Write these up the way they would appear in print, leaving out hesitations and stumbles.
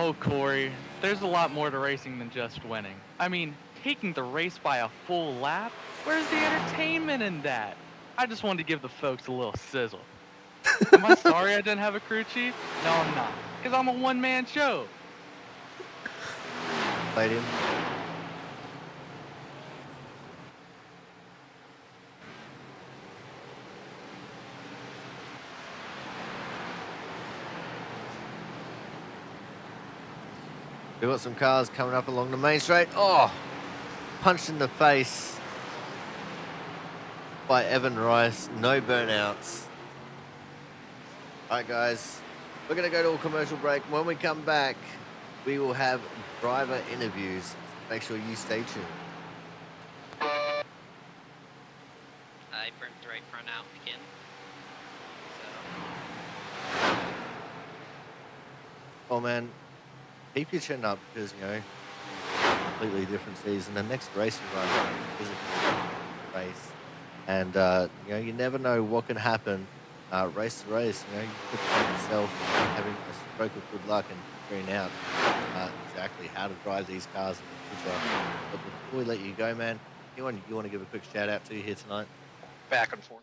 Oh, Corey, there's a lot more to racing than just winning. I mean, taking the race by a full lap? Where's the entertainment in that? I just wanted to give the folks a little sizzle. Am I sorry I didn't have a crew chief? No, I'm not, because I'm a one-man show. Played him. We've got some cars coming up along the main straight. Oh, punched in the face by Evan Rice. No burnouts. All right, guys, we're going to go to a commercial break. When we come back, we will have driver interviews. Make sure you stay tuned. I burnt the right front out again. Oh, man, keep your chin up because, completely different season. The next race you run is a race. And, you never know what can happen race to race. You could find yourself having a stroke of good luck and figuring out exactly how to drive these cars in the future. But before we let you go, man, anyone you want to give a quick shout out to here tonight? Back and forth.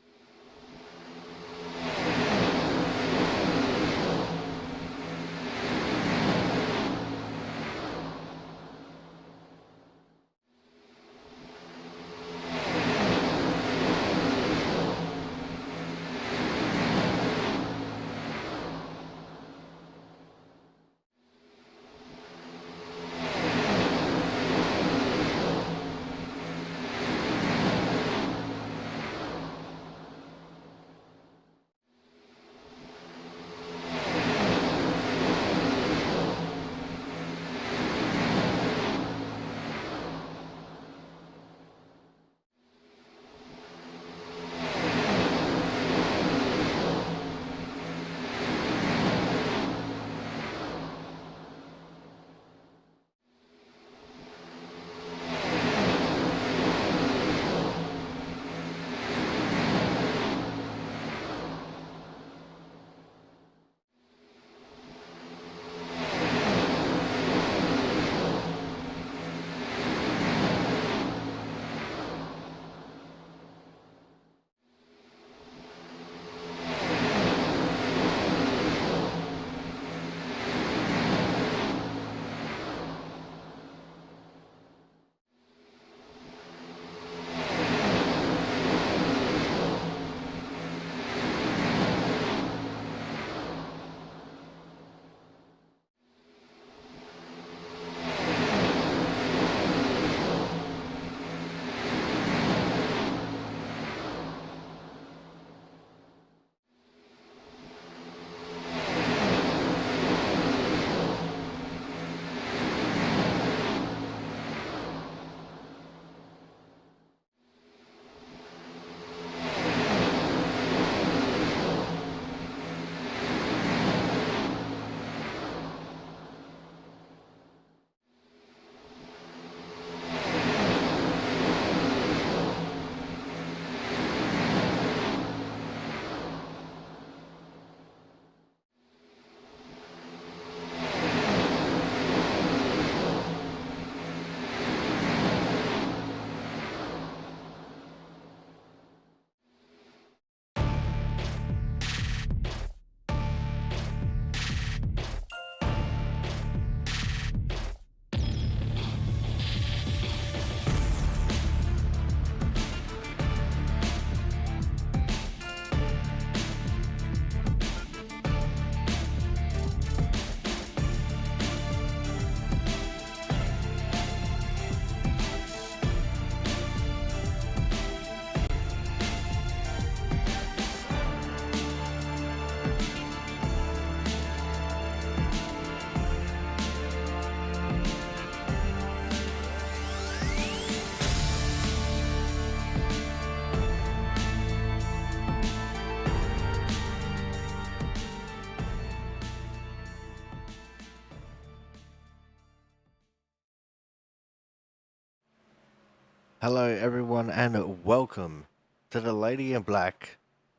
Hello, everyone, and welcome to the Lady in Black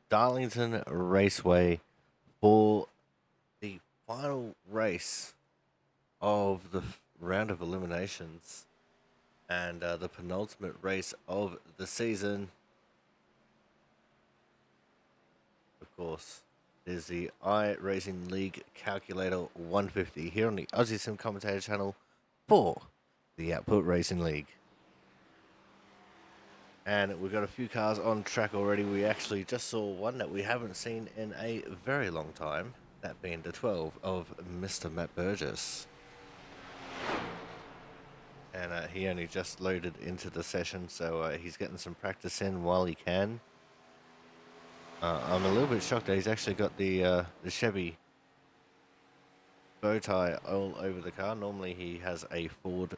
Darlington Raceway for the final race of the round of eliminations and the penultimate race of the season. Of course, is the iRacing League Calculator 150 here on the Aussie Sim Commentator channel for the Output Racing League. And we've got a few cars on track already. We actually just saw one that we haven't seen in a very long time, that being the 12 of Mr. Matt Burgess. And he only just loaded into the session, so he's getting some practice in while he can. I'm a little bit shocked that he's actually got the Chevy bow tie all over the car. Normally he has a Ford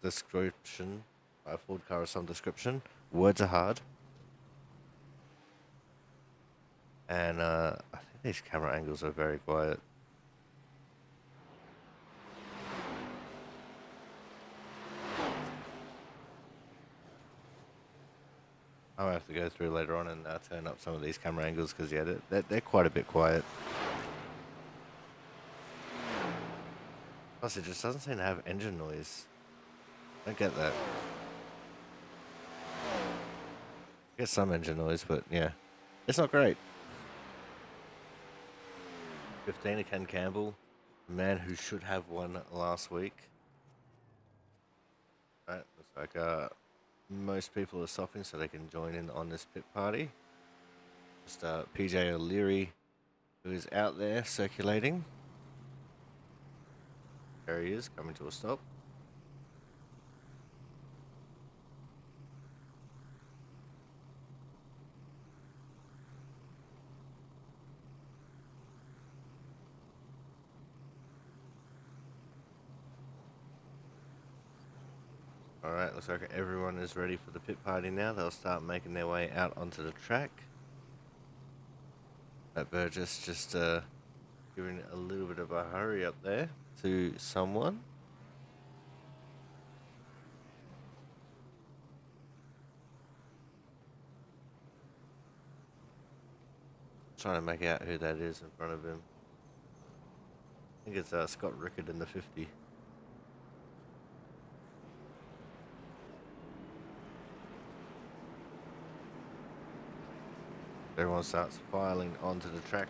description, a Ford car of some description. Words are hard. And I think these camera angles are very quiet. I'll have to go through later on and turn up some of these camera angles because, yeah, they're quite a bit quiet. Plus, it just doesn't seem to have engine noise. I don't get that. I get some engine noise, but yeah, it's not great. 15 to Ken Campbell, a man who should have won last week. Right, looks like most people are stopping so they can join in on this pit party. Just PJ O'Leary, who is out there circulating. There he is, coming to a stop. Alright, looks like everyone is ready for the pit party now. They'll start making their way out onto the track. That Burgess just giving a little bit of a hurry up there to someone. Trying to make out who that is in front of him. I think it's Scott Rickard in the 50. Everyone starts filing onto the track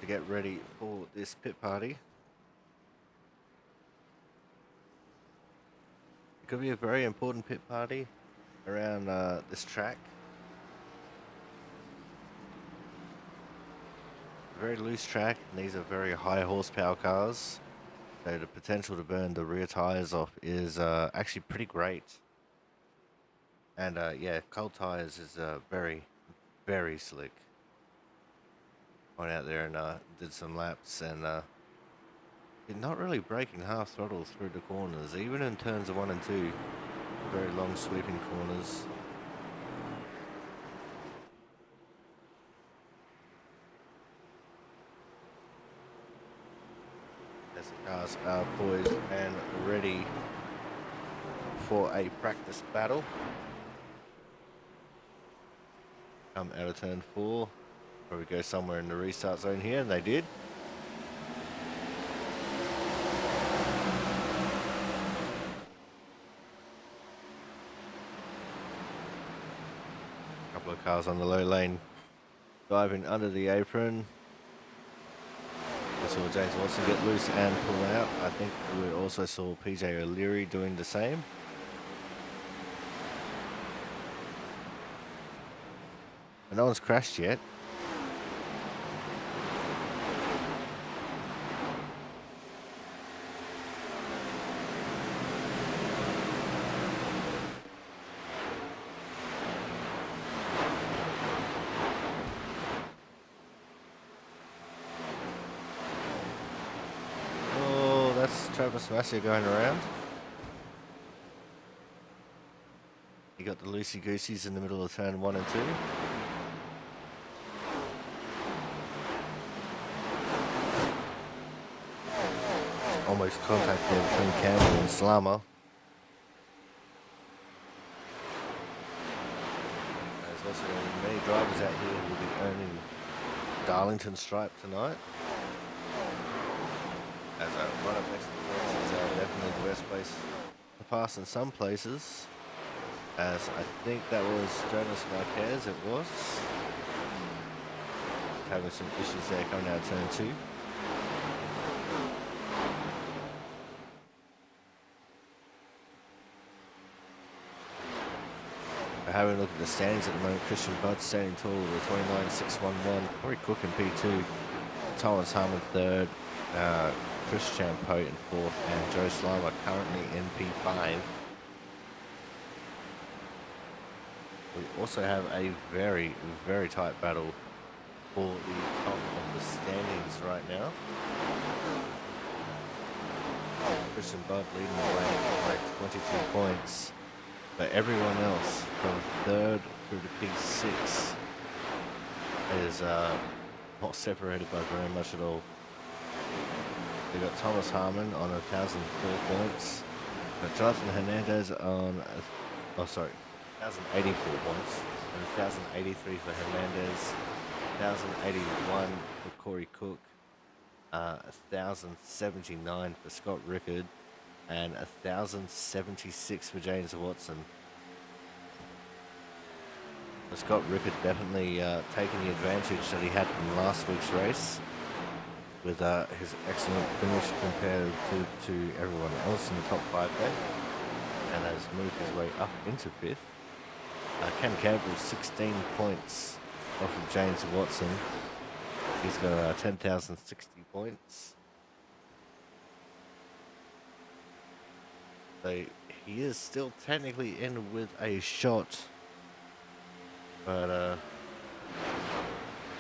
to get ready for this pit party. It could be a very important pit party around this track. Very loose track, and these are very high horsepower cars. So the potential to burn the rear tires off is actually pretty great. And yeah, cold tires is very, very slick. Went out there and did some laps, and you're not really braking half throttle through the corners, even in turns of 1 and 2. Very long sweeping corners. As the cars are poised and ready for a practice battle. Come out of turn 4. Probably go somewhere in the restart zone here, and they did. A couple of cars on the low lane diving under the apron. We saw James Watson get loose and pull out. I think we also saw PJ O'Leary doing the same. And no one's crashed yet. Travis Massey going around. You got the loosey-gooseys in the middle of turn 1 and 2. Almost contact there between Campbell and Slama. There's also many drivers out here who will be earning Darlington stripe tonight. As a right up next to the points is definitely the best place to pass in some places. As I think that was Jonas Marquez, it was. Having some issues there coming out of turn 2. Having a look at the standings at the moment, Christian Budd standing tall with a 29.611. Corey Cook in P2, Thomas Harmon third, Chris Champeau in fourth, and Joe Slama currently in P5. We also have a very, very tight battle for the top of the standings right now. Christian Budd leading the way by 22 points. But everyone else from third through to P6 is not separated by very much at all. We've got Thomas Harmon on 1,004 points. We've got Jonathan Hernandez on, 1,084 points. And 1,083 for Hernandez, 1,081 for Corey Cook, 1,079 for Scott Rickard, and 1,076 for James Watson. Scott Rickard definitely taking the advantage that he had from last week's race with his excellent finish compared to everyone else in the top 5 there, and has moved his way up into 5th. Ken Campbell 16 points off of James Watson. He's got 10,060 points. So he is still technically in with a shot, but I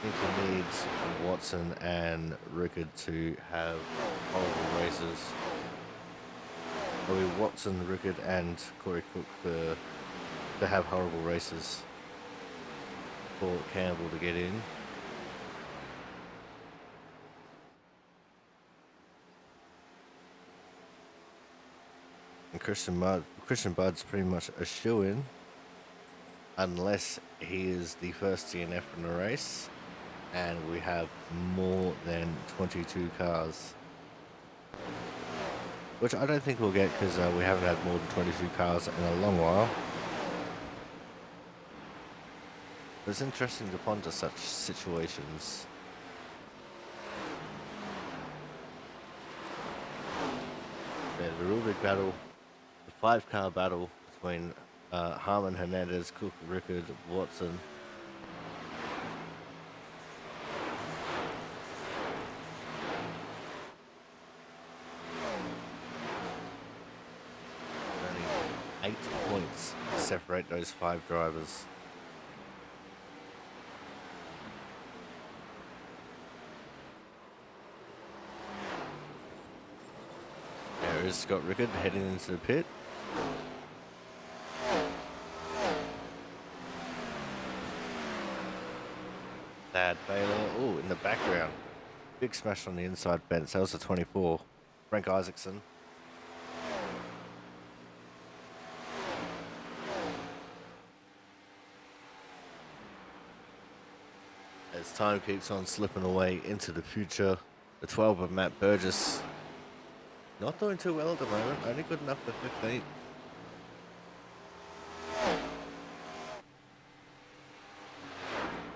think he needs Watson and Rickard to have horrible races. Probably Watson, Rickard, and Corey Cook to have horrible races for Campbell to get in. And Christian Budd's pretty much a shoo-in unless he is the first DNF in the race and we have more than 22 cars, which I don't think we'll get because we haven't had more than 22 cars in a long while. It's interesting to ponder such situations. Yeah, the real big battle, the 5-car battle between Harmon, Hernandez, Cook, Rickard, Watson. Only 8 points separate those 5 drivers. There is Scott Rickard heading into the pit. Thad Baylor, oh, in the background. Big smash on the inside fence. That was a 24. Frank Isaacson. As time keeps on slipping away into the future, the 12 of Matt Burgess not doing too well at the moment, only good enough for 15th.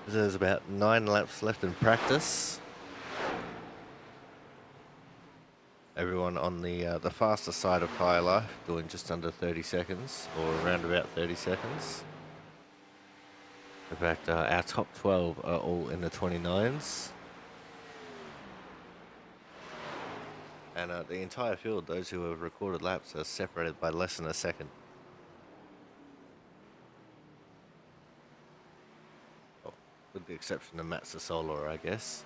There's about 9 laps left in practice. Everyone on the faster side of High Life doing just under 30 seconds, or around about 30 seconds. In fact, our top 12 are all in the 29s. And the entire field, those who have recorded laps, are separated by less than a second. Oh, with the exception of Matt Sassola, I guess,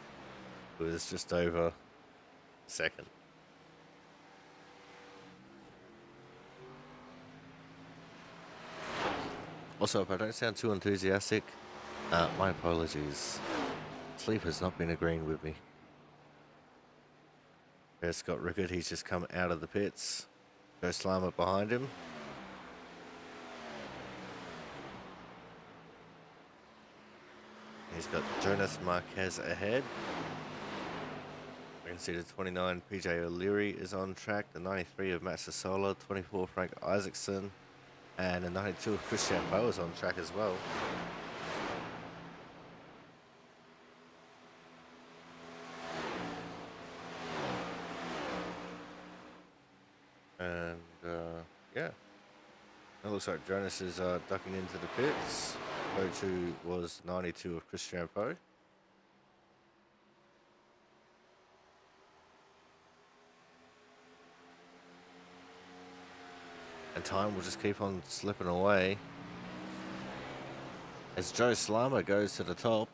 who is just over a second. Also, if I don't sound too enthusiastic, my apologies. Sleep has not been agreeing with me. There's Scott Rickard, he's just come out of the pits. Joe Slama behind him. He's got Jonas Marquez ahead. We can see the 29 PJ O'Leary is on track, the 93 of Matt Sassola, 24 Frank Isaacson, and the 92 of Christian Bow is on track as well. And yeah, it looks like Jonas is ducking into the pits. O2 was 92 of Christian Poe. And time will just keep on slipping away as Joe Slama goes to the top.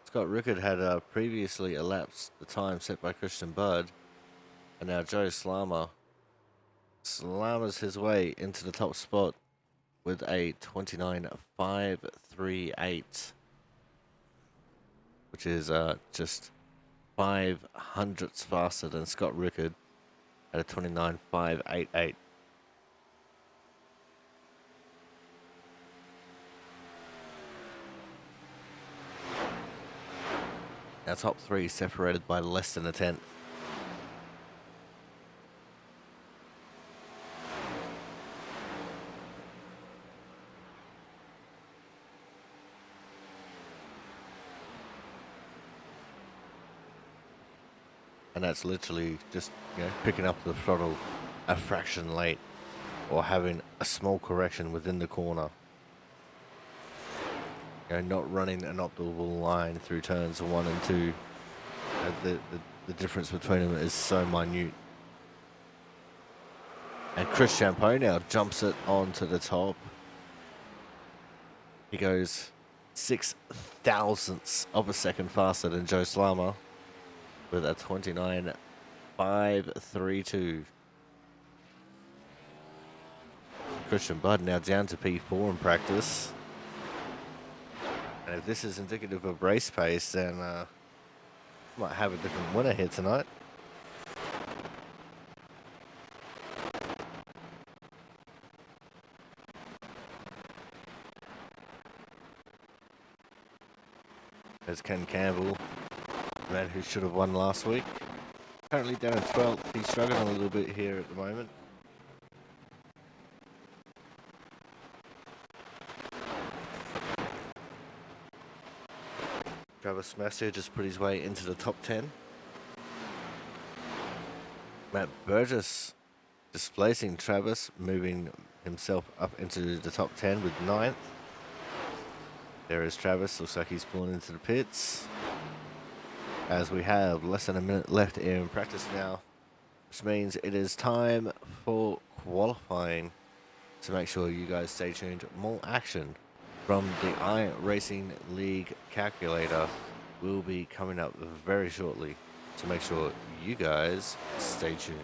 Scott Rickard had previously elapsed the time set by Christian Budd, and now Joe Slama slammers his way into the top spot with a 29.538, which is just 0.05 faster than Scott Rickard at a 29.588. Now top three separated by less than a tenth. And that's literally just, picking up the throttle a fraction late or having a small correction within the corner. Not running an optimal line through turns 1 and 2. The difference between them is so minute. And Chris Champeau now jumps it onto the top. He goes 0.006 of a second faster than Joe Slama with a 29.532. Christian Budd now down to P4 in practice. And if this is indicative of race pace, then might have a different winner here tonight. There's Ken Campbell, the man who should have won last week. Currently down in 12th. He's struggling a little bit here at the moment. Travis Master just put his way into the top 10. Matt Burgess displacing Travis, moving himself up into the top 10 with 9th. There is Travis, looks like he's pulling into the pits. As we have less than a minute left in practice now, which means it is time for qualifying. So make sure you guys stay tuned. More action from the iRacing League calculator will be coming up very shortly. So make sure you guys stay tuned.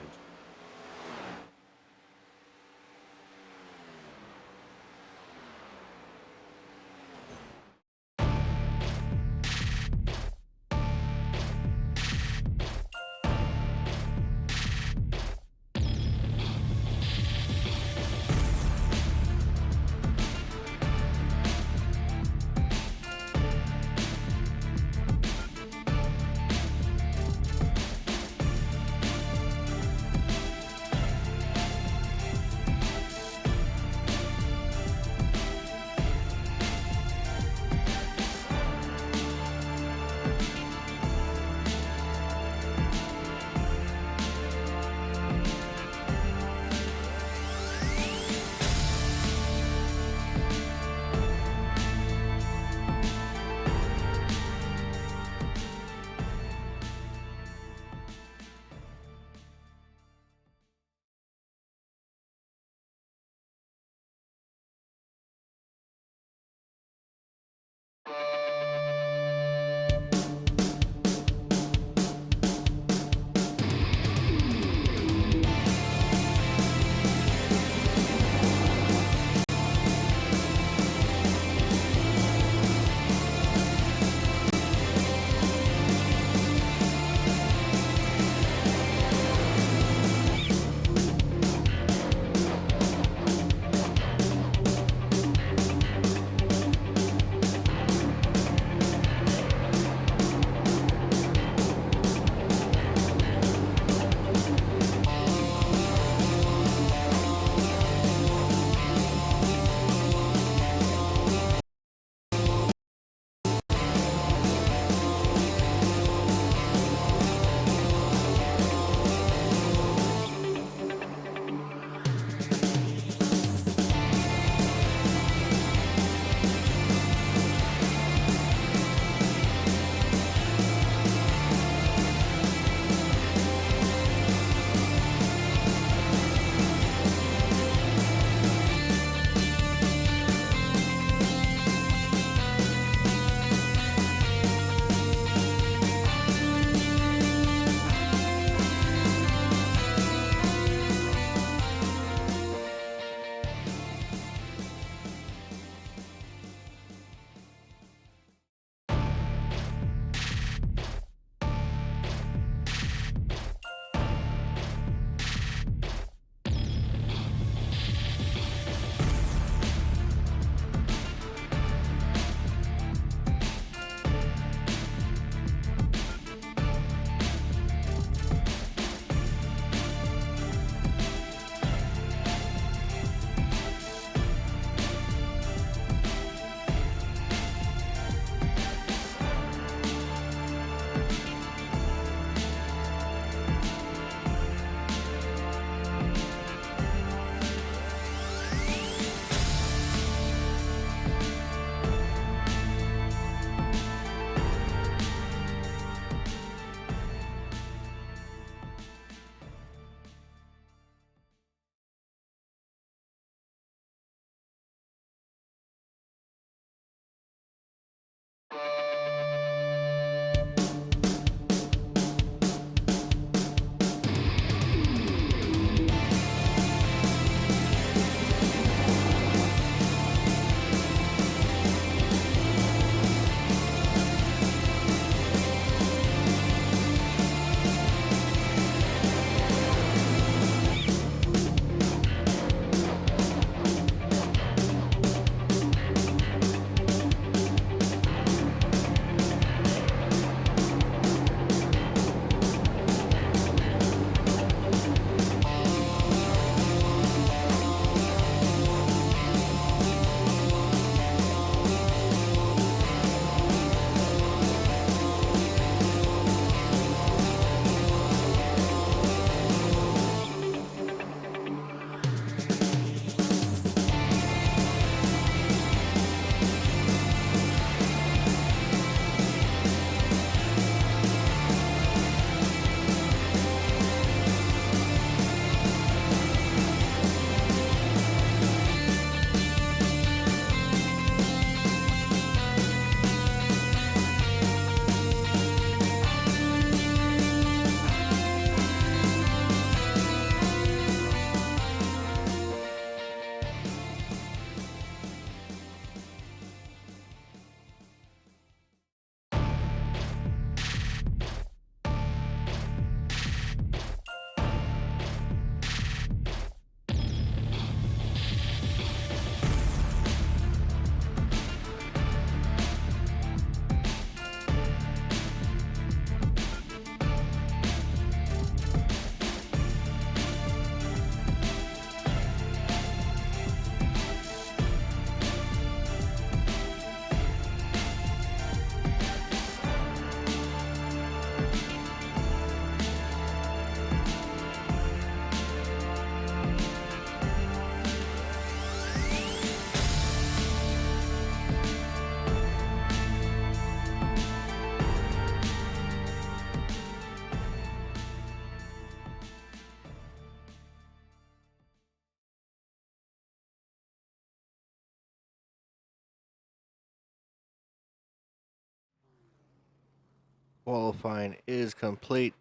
Qualifying is complete.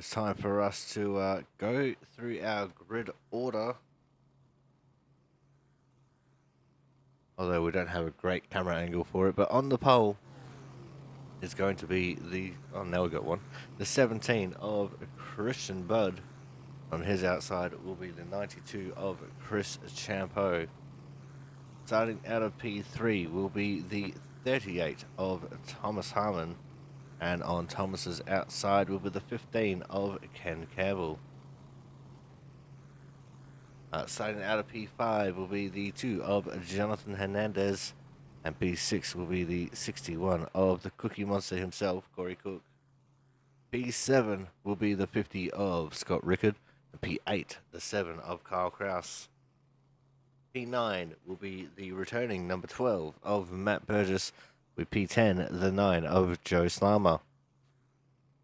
It's time for us to go through our grid order. Although we don't have a great camera angle for it, but on the pole is going to be the, oh, now we got one, the 17 of Christian Budd. On his outside will be the 92 of Chris Champeau. Starting out of P3 will be the 38 of Thomas Harmon. And on Thomas's outside will be the 15 of Ken Campbell. Starting out of P5 will be the 2 of Jonathan Hernandez. And P6 will be the 61 of the Cookie Monster himself, Corey Cook. P7 will be the 50 of Scott Rickard. And P8, the 7 of Kyle Kraus. P9 will be the returning number 12 of Matt Burgess. With P10, the 9 of Joe Slammer.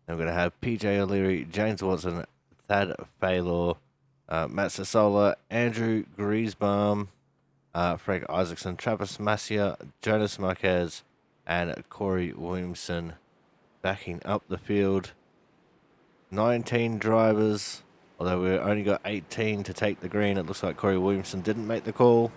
I'm going to have PJ O'Leary, James Watson, Thad Faylor, Matt Sasola, Andrew Griesbaum, Frank Isaacson, Travis Massia, Jonas Marquez, and Corey Williamson backing up the field. 19 drivers, although we've only got 18 to take the green. It looks like Corey Williamson didn't make the call.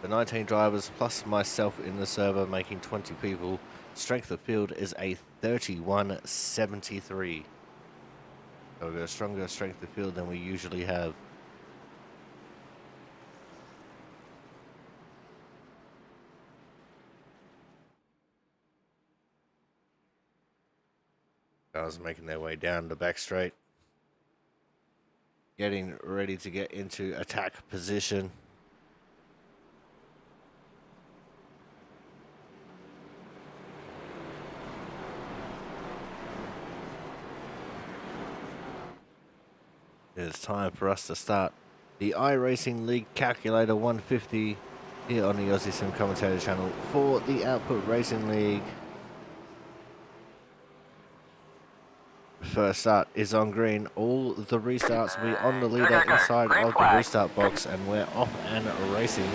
The 19 drivers plus myself in the server making 20 people. Strength of field is a 31.73. So we've got a stronger strength of field than we usually have. Guys making their way down the back straight. Getting ready to get into attack position. It's time for us to start the iRacing League Calculator 150 here on the Aussie Sim Commentator channel for the Output Racing League. First start is on green. All the restarts will be on the leader inside of the restart box, and we're off and racing.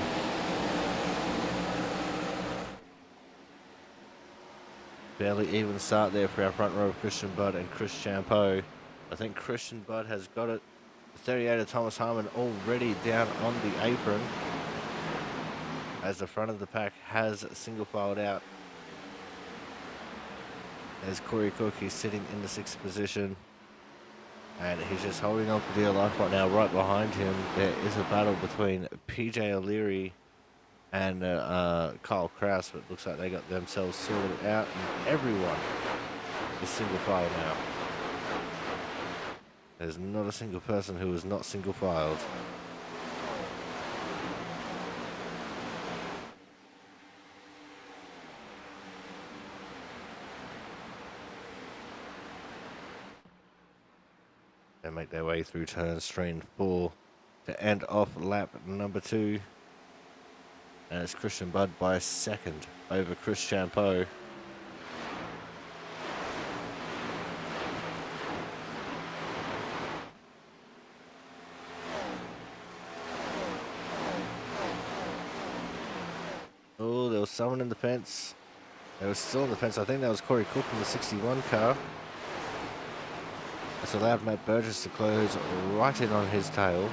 Fairly even start there for our front row of Christian Budd and Chris Champeau. I think Christian Budd has got it. The 38 of Thomas Harmon already down on the apron as the front of the pack has single filed out. There's Corey Cook, he's sitting in the 6th position and he's just holding on for dear life right now. Right behind him there is a battle between PJ O'Leary and Kyle Kraus, but it looks like they got themselves sorted out and everyone is single file now. There's not a single person who is not single filed. They make their way through turn straight 4 to end off lap number 2. And it's Christian Budd by a second over Chris Champeau. Oh, there was someone in the fence. There was still in the fence. I think that was Corey Cook in the 61 car. It's allowed Matt Burgess to close right in on his tail.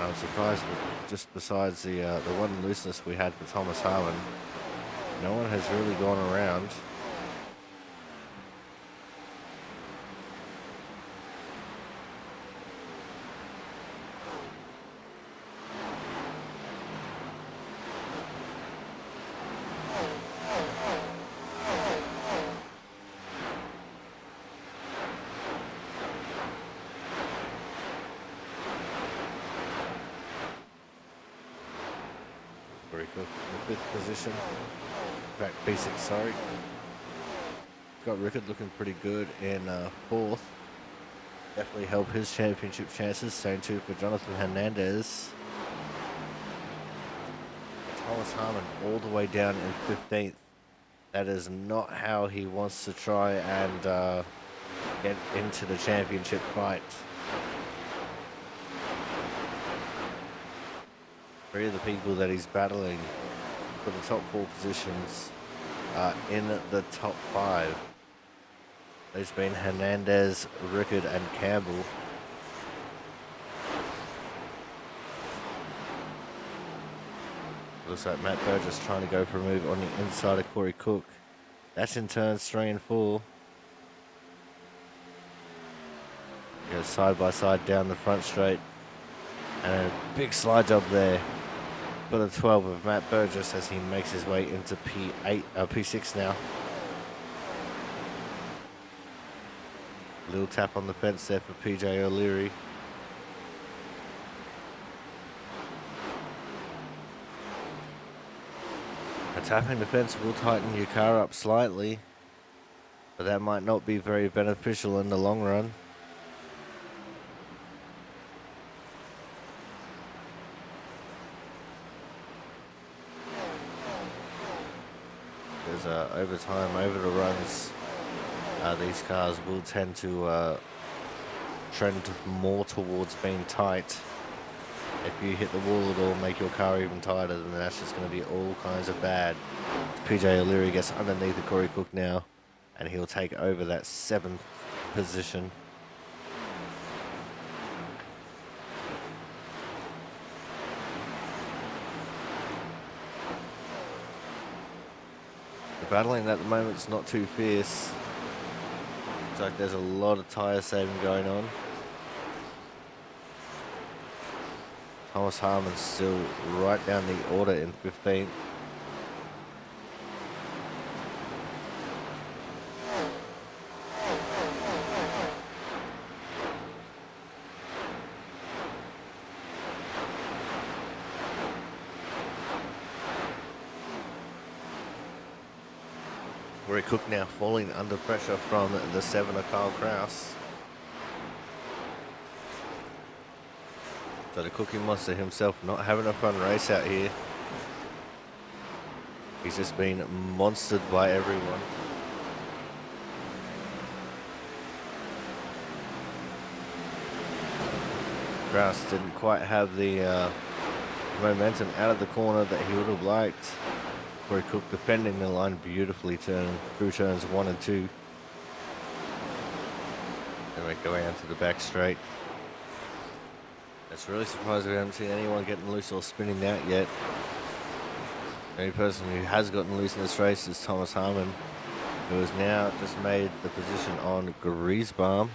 I'm surprised that just besides the one looseness we had for Thomas Harmon, no one has really gone around. Very good. In the 5th position. Back P6, sorry. Got Rickard looking pretty good in 4th. Definitely help his championship chances. Same too for Jonathan Hernandez. Thomas Harmon all the way down in 15th. That is not how he wants to try and get into the championship fight. 3 of the people that he's battling for the top 4 positions are in the top 5. There's been Hernandez, Rickard, and Campbell. Looks like Matt Burgess trying to go for a move on the inside of Corey Cook. That's in turns 3 and 4. Goes side by side down the front straight. And a big slide job there for the 12 of Matt Burgess as he makes his way into P6 now. Little tap on the fence there for PJ O'Leary. A tapping the fence will tighten your car up slightly, but that might not be very beneficial in the long run. There's over time, over the runs, these cars will tend to trend more towards being tight. If you hit the wall at all, make your car even tighter, then that's just going to be all kinds of bad. PJ O'Leary gets underneath the Corey Cook now, and he'll take over that 7th position. The battling at the moment is not too fierce. Looks like there's a lot of tyre saving going on. Thomas Harmon's still right down the order in 15th. Corey Cook now falling under pressure from the 7 of Kyle Kraus. So the Cookie Monster himself not having a fun race out here. He's just been monstered by everyone. Kraus didn't quite have the momentum out of the corner that he would have liked. Corey Cook defending the line beautifully through turns 1 and 2. And make their way onto the back straight. It's really surprising we haven't seen anyone getting loose or spinning out yet. The only person who has gotten loose in this race is Thomas Harmon, who has now just made the position on Griesbaum.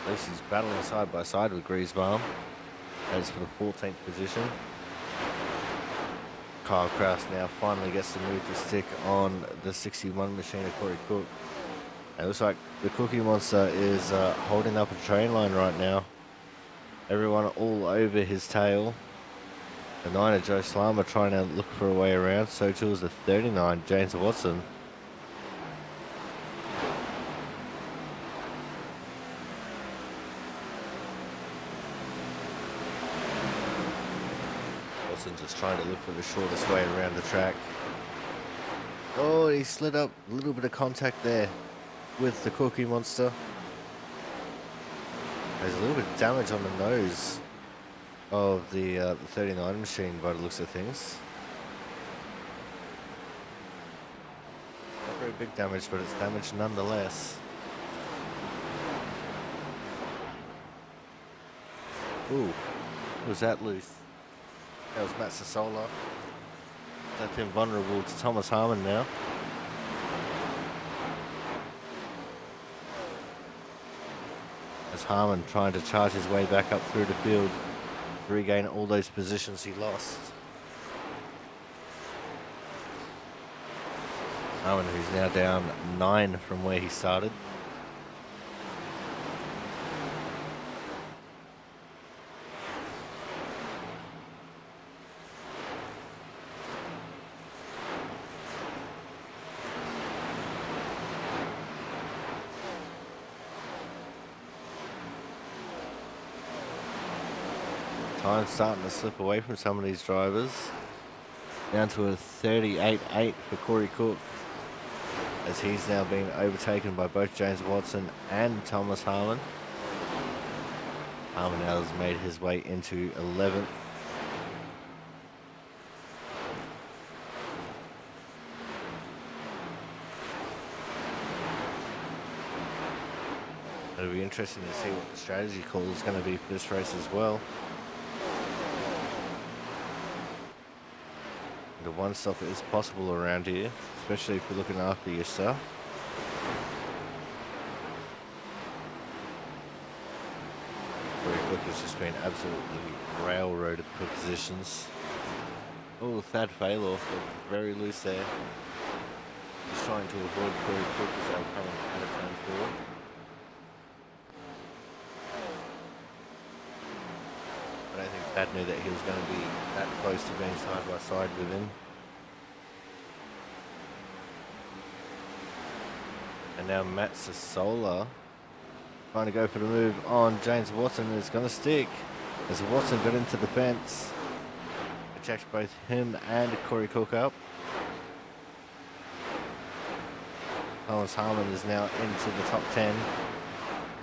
At least he's battling side by side with Griesbaum. That's for the 14th position. Kyle Kraus now finally gets to move the stick on the 61 machine of Corey Cook. And it looks like the Cookie Monster is holding up a train line right now. Everyone all over his tail. The 9 of Joe Slama trying to look for a way around. So too is the 39, James Watson. Watson just trying to look for the shortest way around the track. Oh, he slid up a little bit of contact there with the Cookie Monster. There's a little bit of damage on the nose of the 39 machine by the looks of things. Not very big damage, but it's damage nonetheless. Ooh, was that loose? That was Matt Sassola. Left him vulnerable to Thomas Harmon now. As Harmon trying to charge his way back up through the field to regain all those positions he lost. Harmon, who's now down 9 from where he started. Time's starting to slip away from some of these drivers. Down to a 38.8 for Corey Cook. as he's now been overtaken by both James Watson and Thomas Harmon. Harmon now has made his way into 11th. It'll be interesting to see what the strategy call is going to be for this race as well. The one stop is possible around here, especially if you're looking after your stuff. Very quick has just been absolutely railroaded for positions. Oh, Thad Faloff, very loose there. He's trying to avoid Corey Cook as they're coming out of turn 4. I don't think Thad knew that he was going to be that close to being side by side with him. And now Matt Sassola trying to go for the move on James Watson. It's going to stick as Watson got into the fence. It checked both him and Corey Cook up. Thomas Harmon is now into the top 10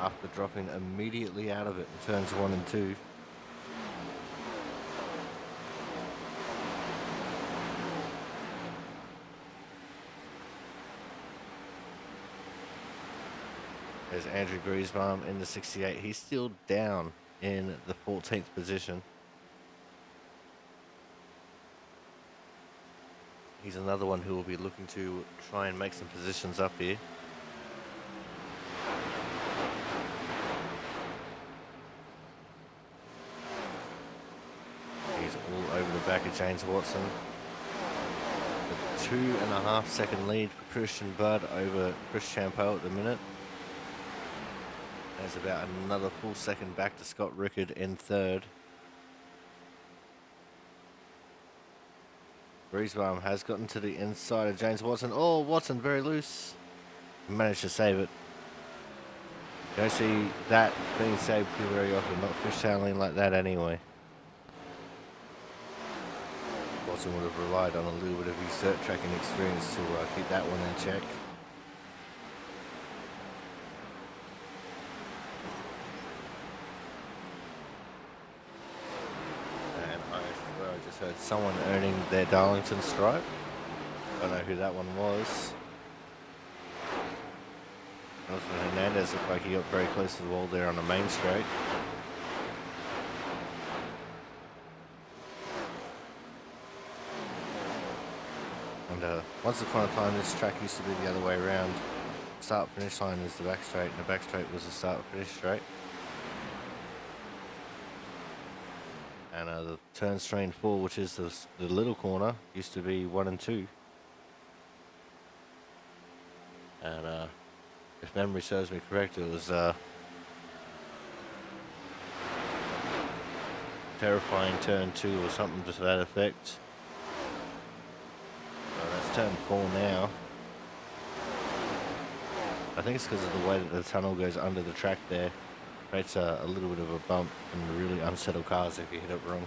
after dropping immediately out of it in turns 1 and 2. There's Andrew Griesbaum in the 68. He's still down in the 14th position. He's another one who will be looking to try and make some positions up here. He's all over the back of James Watson. The 2.5 second lead for Christian Budd over Chris Champel at the minute. There's about another full second back to Scott Rickard in 3rd. Griesbaum has gotten to the inside of James Watson. Oh, Watson very loose. Managed to save it. Don't see that being saved very often, not fishtailing like that anyway. Watson would have relied on a little bit of his dirt tracking experience to keep that one in check. Heard someone earning their Darlington stripe. Don't know who that one was. Nelson Hernandez looked like he got very close to the wall there on the main straight. And once upon a time, this track used to be the other way around. Start finish line is the back straight, and the back straight was the start finish straight. And the turn strain 4, which is the little corner, used to be 1 and 2. And if memory serves me correct, it was terrifying turn 2 or something to that effect. So that's turn 4 now. I think it's because of the way that the tunnel goes under the track there. Creates a little bit of a bump and really unsettle cars if you hit it wrong.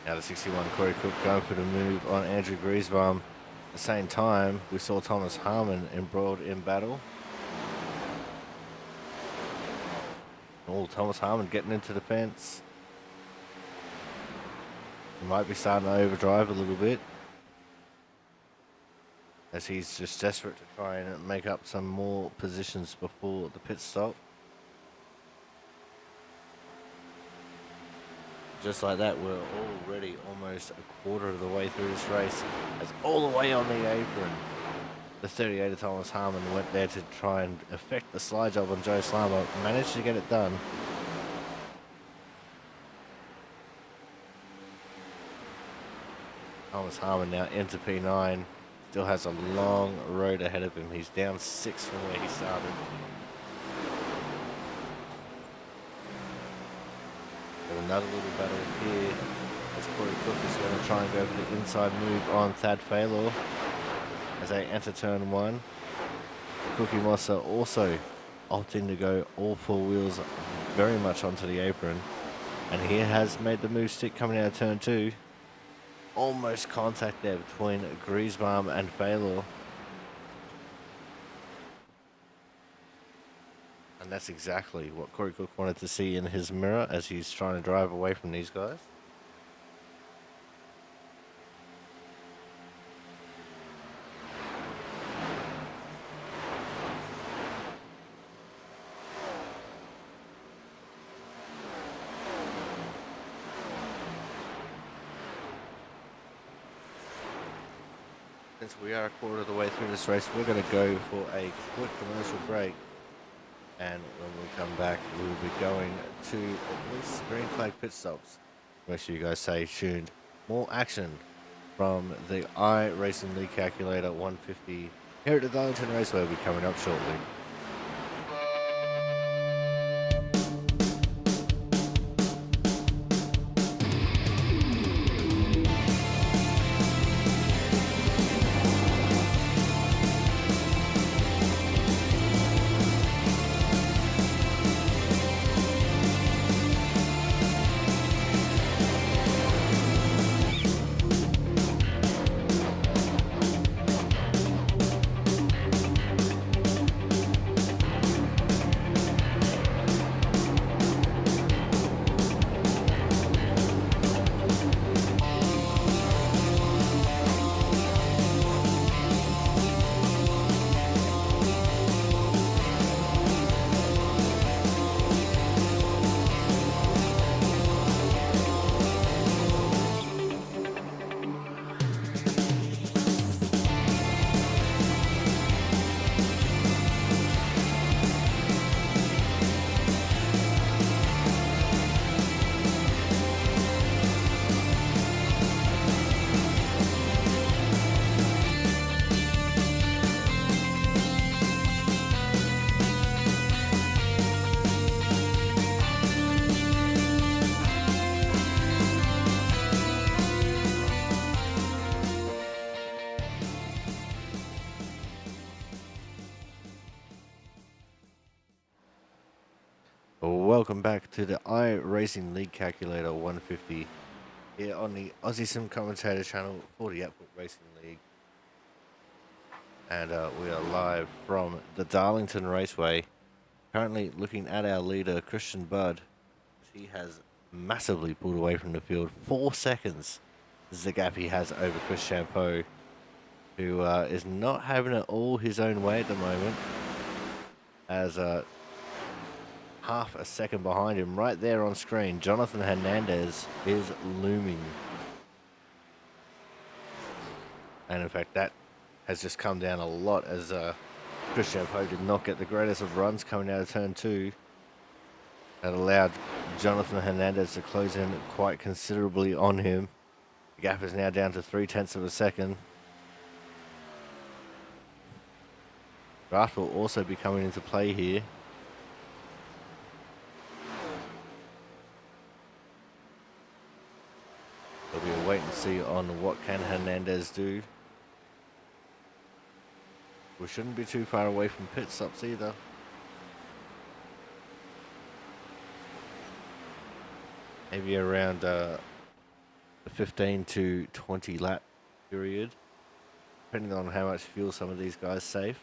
Now the 61 Corey Cook going for the move on Andrew Griesbaum. At the same time, we saw Thomas Harmon embroiled in battle. Oh, Thomas Harmon getting into the fence. He might be starting to overdrive a little bit, as he's just desperate to try and make up some more positions before the pit stop. Just like that, we're already almost a quarter of the way through this race. As all the way on the apron, the 38 of Thomas Harmon went there to try and effect the slide job on Joe Slammer. Managed to get it done. Thomas Harmon now into P9. Still has a long road ahead of him. He's down 6 from where he started. Got another little battle here as Corey Cook is going to try and go for the inside move on Thad Faylor as they enter turn 1. Cookie Mossa also opting to go all four wheels very much onto the apron. And he has made the move stick coming out of turn 2. Almost contact there between Griesbaum and Failor. And that's exactly what Corey Cook wanted to see in his mirror as he's trying to drive away from these guys. Since we are a quarter of the way through this race, we're going to go for a quick commercial break. And when we come back, we'll be going to at least green flag pit stops. Make sure you guys stay tuned. More action from the iRacing League Calculator 150 here at the Darlington Raceway will be coming up shortly. Welcome back to the iRacing League Calculator 150 here on the Aussie Sim Commentator channel for the Output Racing League. And we are live from the Darlington Raceway. Currently looking at our leader, Christian Budd. He has massively pulled away from the field. 4 seconds is the gap he has over Chris Champeau, who is not having it all his own way at the moment. As half a second behind him, right there on screen, Jonathan Hernandez is looming. And in fact, that has just come down a lot as Chris Champeau did not get the greatest of runs coming out of turn 2. That allowed Jonathan Hernandez to close in quite considerably on him. The gap is now down to 0.3 of a second. Draft will also be coming into play here. There'll be a wait and see on what can Hernandez do. We shouldn't be too far away from pit stops either. Maybe around a 15 to 20 lap period, depending on how much fuel some of these guys save.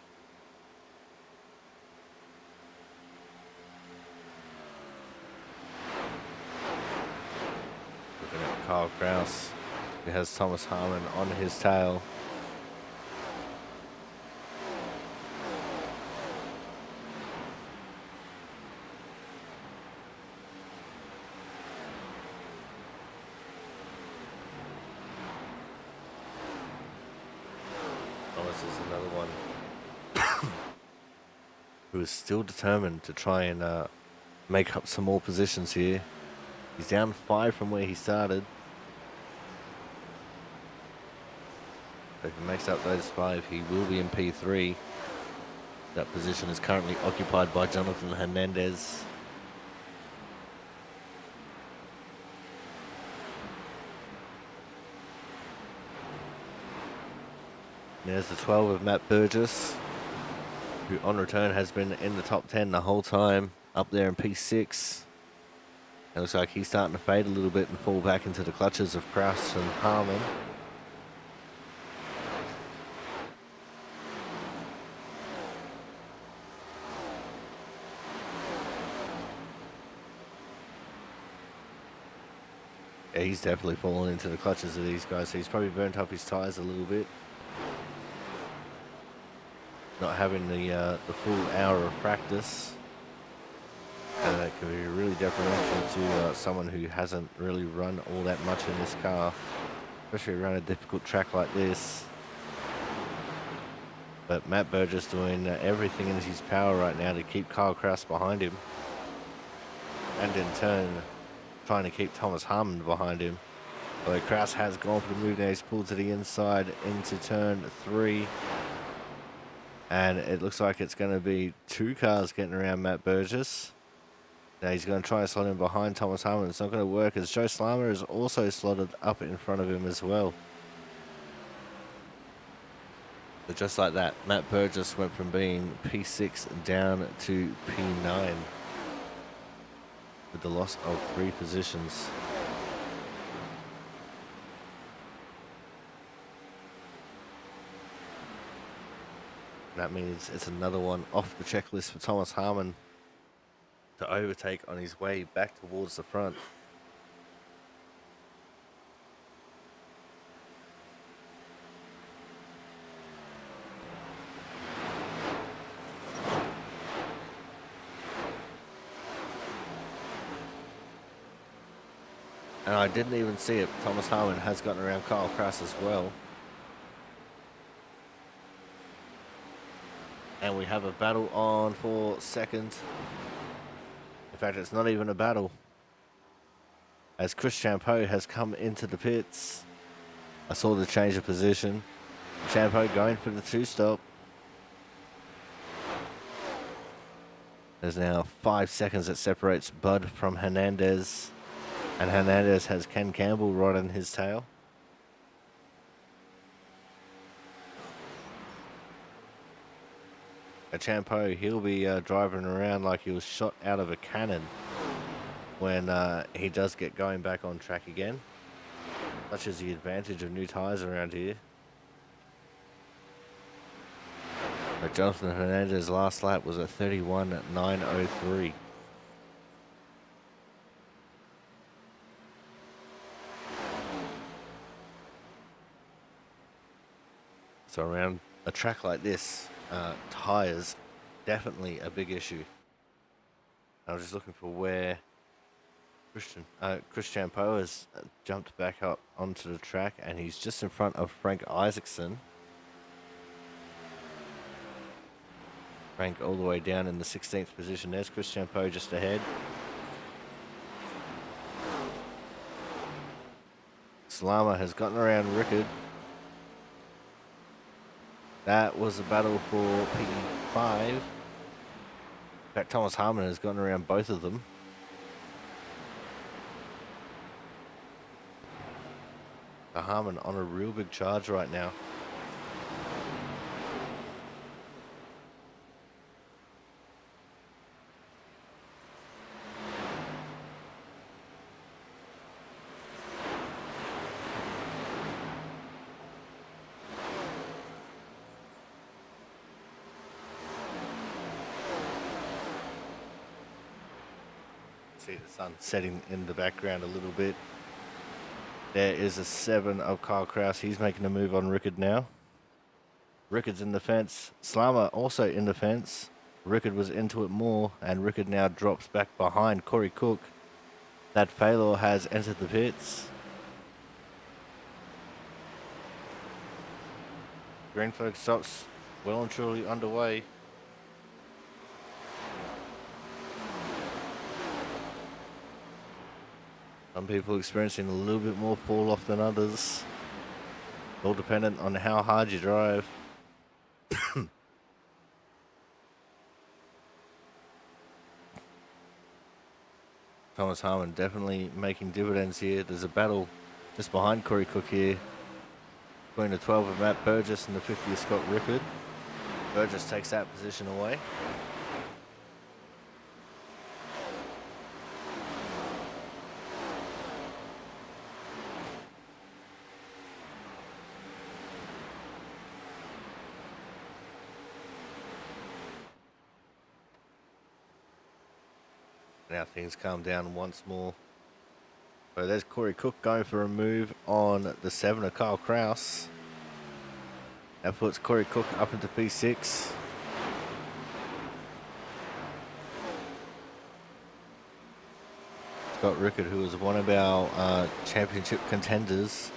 Looking at Kyle Kraus, who has Thomas Harmon on his tail. Who is still determined to try and make up some more positions here. He's down 5 from where he started. If he makes up those 5, he will be in P3. That position is currently occupied by Jonathan Hernandez. There's the 12 of Matt Burgess, who on return has been in the top 10 the whole time, up there in P6. It looks like he's starting to fade a little bit and fall back into the clutches of Kraus and Harmon. Yeah, he's definitely fallen into the clutches of these guys. So he's probably burnt up his tyres a little bit. Not having the full hour of practice. That can be really detrimental to someone who hasn't really run all that much in this car, especially around a difficult track like this. But Matt Burgess doing everything in his power right now to keep Kyle Kraus behind him, and in turn trying to keep Thomas Harmon behind him. Although Kraus has gone for the move now, he's pulled to the inside into turn 3. And it looks like it's going to be 2 cars getting around Matt Burgess. Now he's going to try and slot in behind Thomas Harmon. It's not going to work as Joe Slammer is also slotted up in front of him as well. But just like that, Matt Burgess went from being P6 down to P9 with the loss of 3 positions. That means it's another one off the checklist for Thomas Harmon to overtake on his way back towards the front. And I didn't even see it. Thomas Harmon has gotten around Kyle Kraus as well. And we have a battle on for second. In fact, it's not even a battle, as Chris Champeau has come into the pits. I saw the change of position. Champeau going for the 2-stop. There's now 5 seconds that separates Bud from Hernandez. And Hernandez has Ken Campbell right on his tail. Champeau, he'll be driving around like he was shot out of a cannon when he does get going back on track again. Such is the advantage of new tyres around here. But Jonathan Hernandez's last lap was a 31.903. So around a track like this, tyres definitely a big issue. I was just looking for where Chris Champeau has jumped back up onto the track, and he's just in front of Frank Isaacson. Frank all the way down in the 16th position. There's Chris Champeau just ahead. Salama has gotten around Rickard. That was a battle for P5. In fact, Thomas Harmon has gotten around both of them. Harmon on a real big charge right now. See the sun setting in the background a little bit. There is a 7 of Kyle Kraus. He's making a move on Rickard now. Rickard's in the fence. Slama also in the fence. Rickard was into it more, and Rickard now drops back behind Corey Cook. That Failor has entered the pits. Green flag stops well and truly underway. Some people experiencing a little bit more fall off than others. All dependent on how hard you drive. Thomas Harmon definitely making dividends here. There's a battle just behind Corey Cook here between the 12 of Matt Burgess and the 50 of Scott Rickard. Burgess takes that position away. Now things calm down once more. So there's Corey Cook going for a move on the 7 of Kyle Kraus. That puts Corey Cook up into P6. Scott Rickard, who was one of our championship contenders,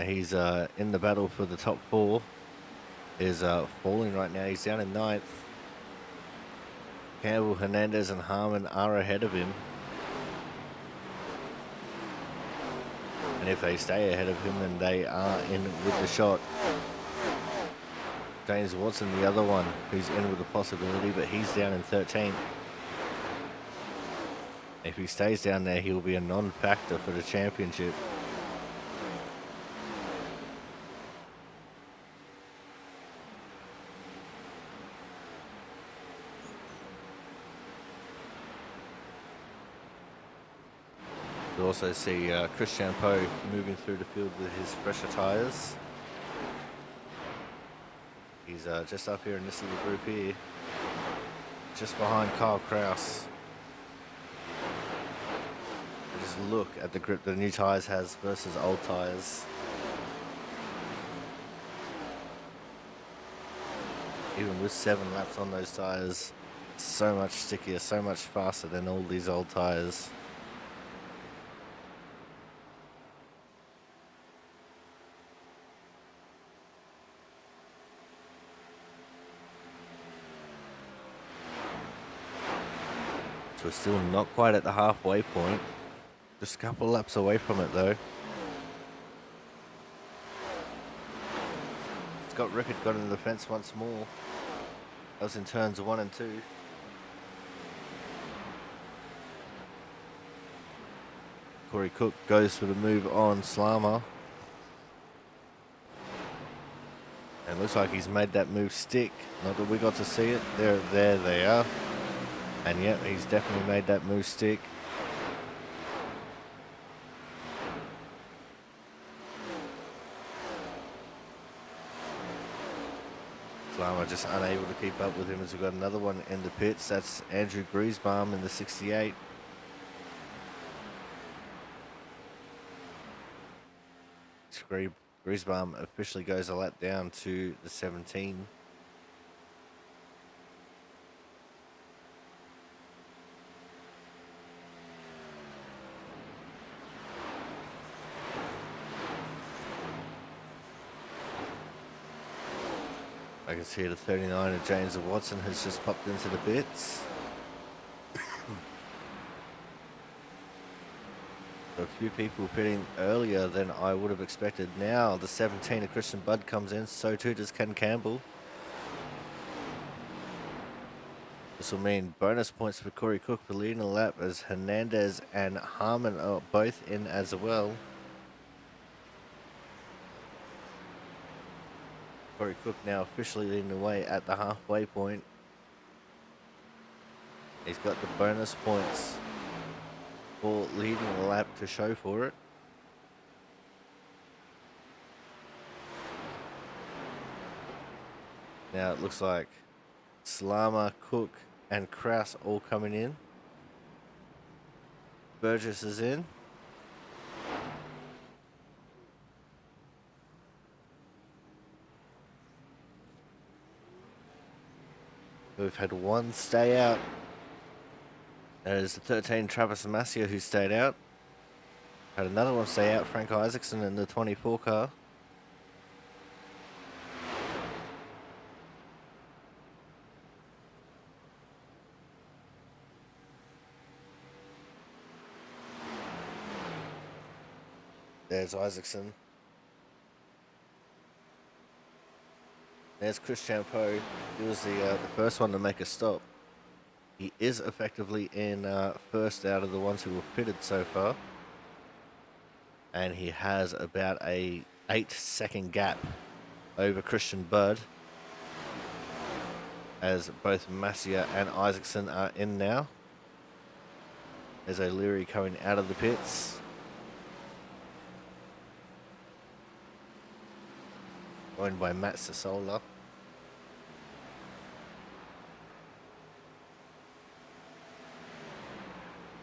he's in the battle for the top 4, is falling right now. He's down in 9th. Campbell, Hernandez, and Harmon are ahead of him. And if they stay ahead of him, then they are in with the shot. James Watson, the other one, who's in with a possibility, but he's down in 13th. If he stays down there, he'll be a non-factor for the championship. You also see Christian Poe moving through the field with his fresher tyres. He's just up here in this little group here, just behind Kyle Kraus. Just look at the grip the new tyres has versus old tyres. Even with 7 laps on those tyres, so much stickier, so much faster than all these old tyres. So we're still not quite at the halfway point. Just a couple of laps away from it though. Scott Rickard got into the fence once more. That was in turns 1 and 2. Corey Cook goes for the move on Slama. And it looks like he's made that move stick. Not that we got to see it. There they are. And yep, he's definitely made that move stick. Slama just unable to keep up with him as we've got another one in the pits. That's Andrew Griesbaum in the 68. Griesbaum officially goes a lap down to the 17. I can see the 39 of James Watson has just popped into the pits. A few people pitting earlier than I would have expected. Now the 17 of Christian Budd comes in, so too does Ken Campbell. This will mean bonus points for Corey Cook for leading the lap as Hernandez and Harmon are both in as well. Corey Cook now officially leading the way at the halfway point. He's got the bonus points for leading the lap to show for it. Now it looks like Slama, Cook, and Kraus all coming in. Burgess is in. We've had one stay out. That is the 13 Travis Amasia who stayed out. Had another one stay out, Frank Isaacson in the 24 car. There's Isaacson. There's Christian Poe. He was the first one to make a stop. He is effectively in first out of the ones who were pitted so far. And he has about a 8-second gap over Christian Budd. as both Massia and Isaacson are in now. There's O'Leary coming out of the pits. Joined by Matt Sasola.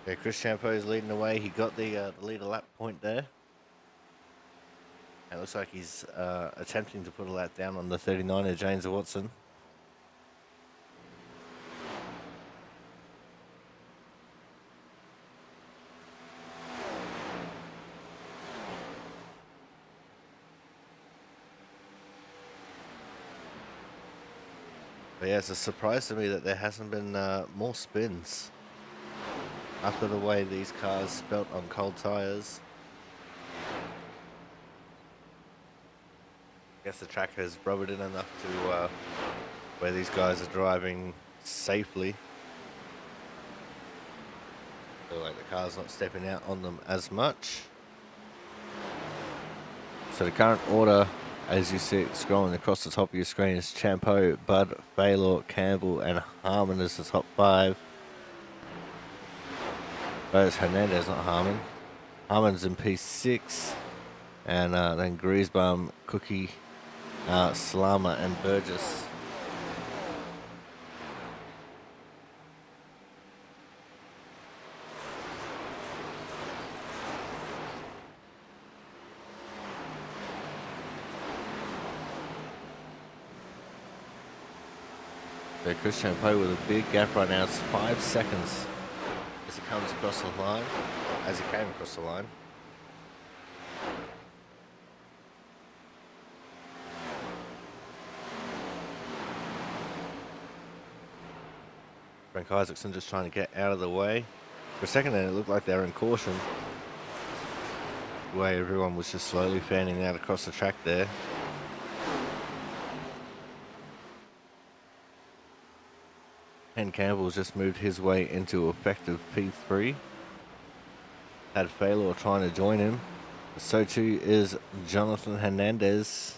Yeah, Chris Champeau is leading the way. He got the leader lap point there. It looks like he's attempting to put a lap down on the 39er, James Watson. But yeah, it's a surprise to me that there hasn't been more spins after the way these cars spelt on cold tyres. I guess the track has rubbered in enough to where these guys are driving safely. Feel like the car's not stepping out on them as much. So the current order, as you see it scrolling across the top of your screen, is Champeau, Budd, Baylor, Campbell, and Harmon as the top 5. Oh, it's Hernandez, not Harmon. Harmon's in P6, and then Griesbaum, Cookie, Slama, and Burgess. So Chris Champeau with a big gap right now. It's 5 seconds as he comes across the line, as he came across the line. Frank Isaacson just trying to get out of the way. For a second there, it looked like they were in caution. The way everyone was just slowly fanning out across the track there. Ken Campbell's just moved his way into effective P3. Had Failor trying to join him. So too is Jonathan Hernandez.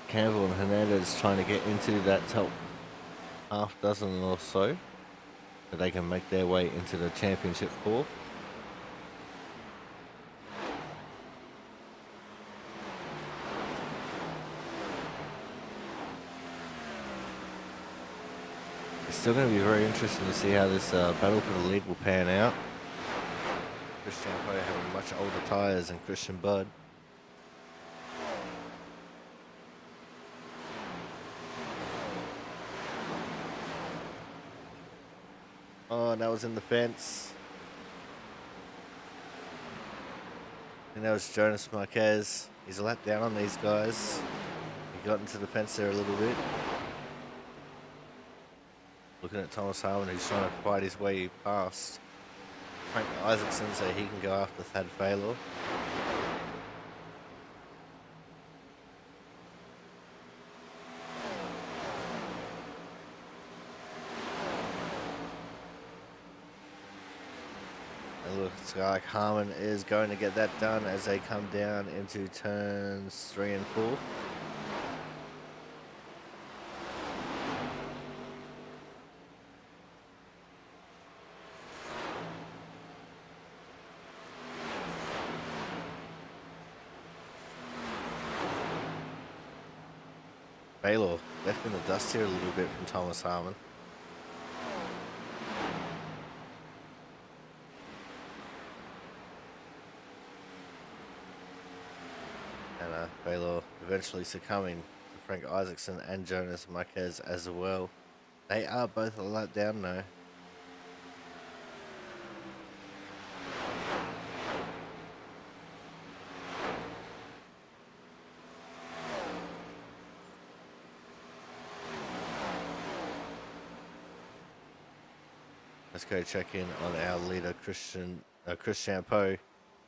Campbell and Hernandez trying to get into that top half dozen or so they can make their way into the championship 4. It's still going to be very interesting to see how this battle for the lead will pan out. Chris Champeau having much older tyres than Christian Budd. Oh, and that was in the fence. And that was Jonas Marquez. He's a lap down on these guys. He got into the fence there a little bit. Looking at Thomas Harmon, who's trying to fight his way past Frank Isaacson so he can go after Thad Failor. It looks like Harmon is going to get that done as they come down into turns 3 and 4. Baylor left in the dust here a little bit from Thomas Harmon. And Baylor eventually succumbing to Frank Isaacson and Jonas Marquez as well. They are both a lap down now. Let's go check in on our leader, Chris Champeau.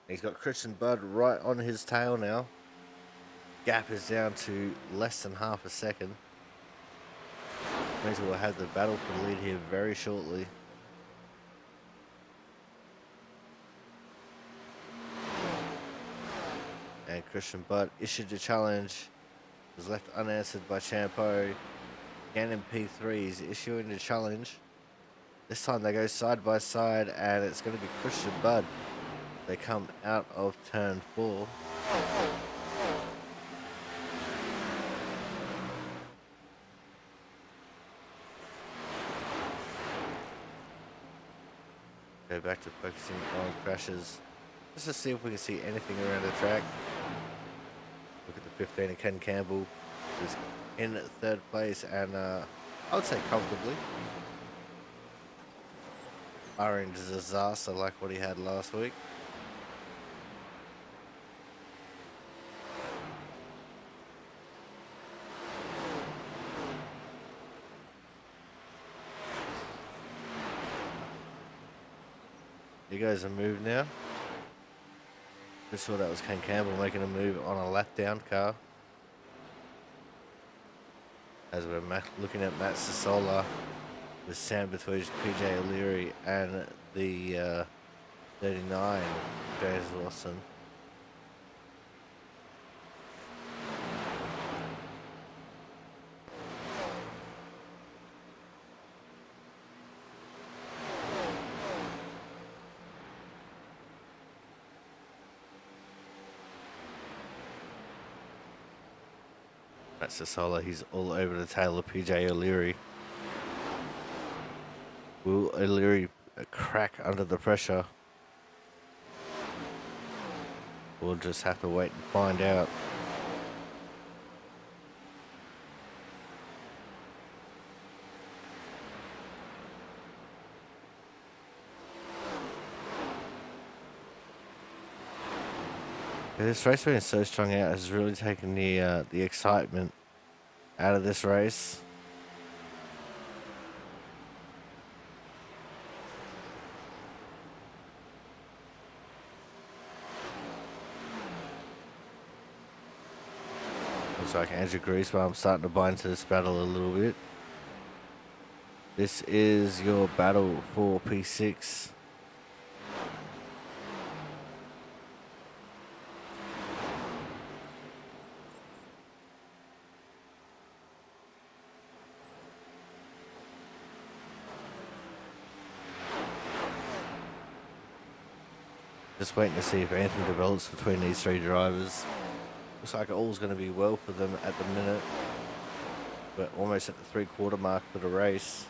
He's got Christian Budd right on his tail now. Gap is down to less than half a second. Means we'll have the battle for the lead here very shortly. And Christian Budd issued a challenge. Was left unanswered by Champeau. Again in P3, he's issuing the challenge. This time they go side by side, and it's going to be Christian Budd. They come out of turn 4. Go back to focusing on crashes, just to see if we can see anything around the track. Look at the 15 of Ken Campbell, who's in 3rd place, and I would say comfortably. Barring disaster like what he had last week. Here goes a move now. Just saw that was Ken Campbell making a move on a lap down car. As we're looking at Matt Sassola with Sam between PJ O'Leary and the 39, James Lawson. Matt Sassola, he's all over the tail of PJ O'Leary. Will O'Leary crack under the pressure? We'll just have to wait and find out. This race being so strung out has really taken the excitement out of this race. Looks like Andrew Griesbaum starting to buy into this battle a little bit. This is your battle for P6. Just waiting to see if anything develops between these 3 drivers. Looks like all's going to be well for them at the minute. We're almost at the 3/4 mark for the race.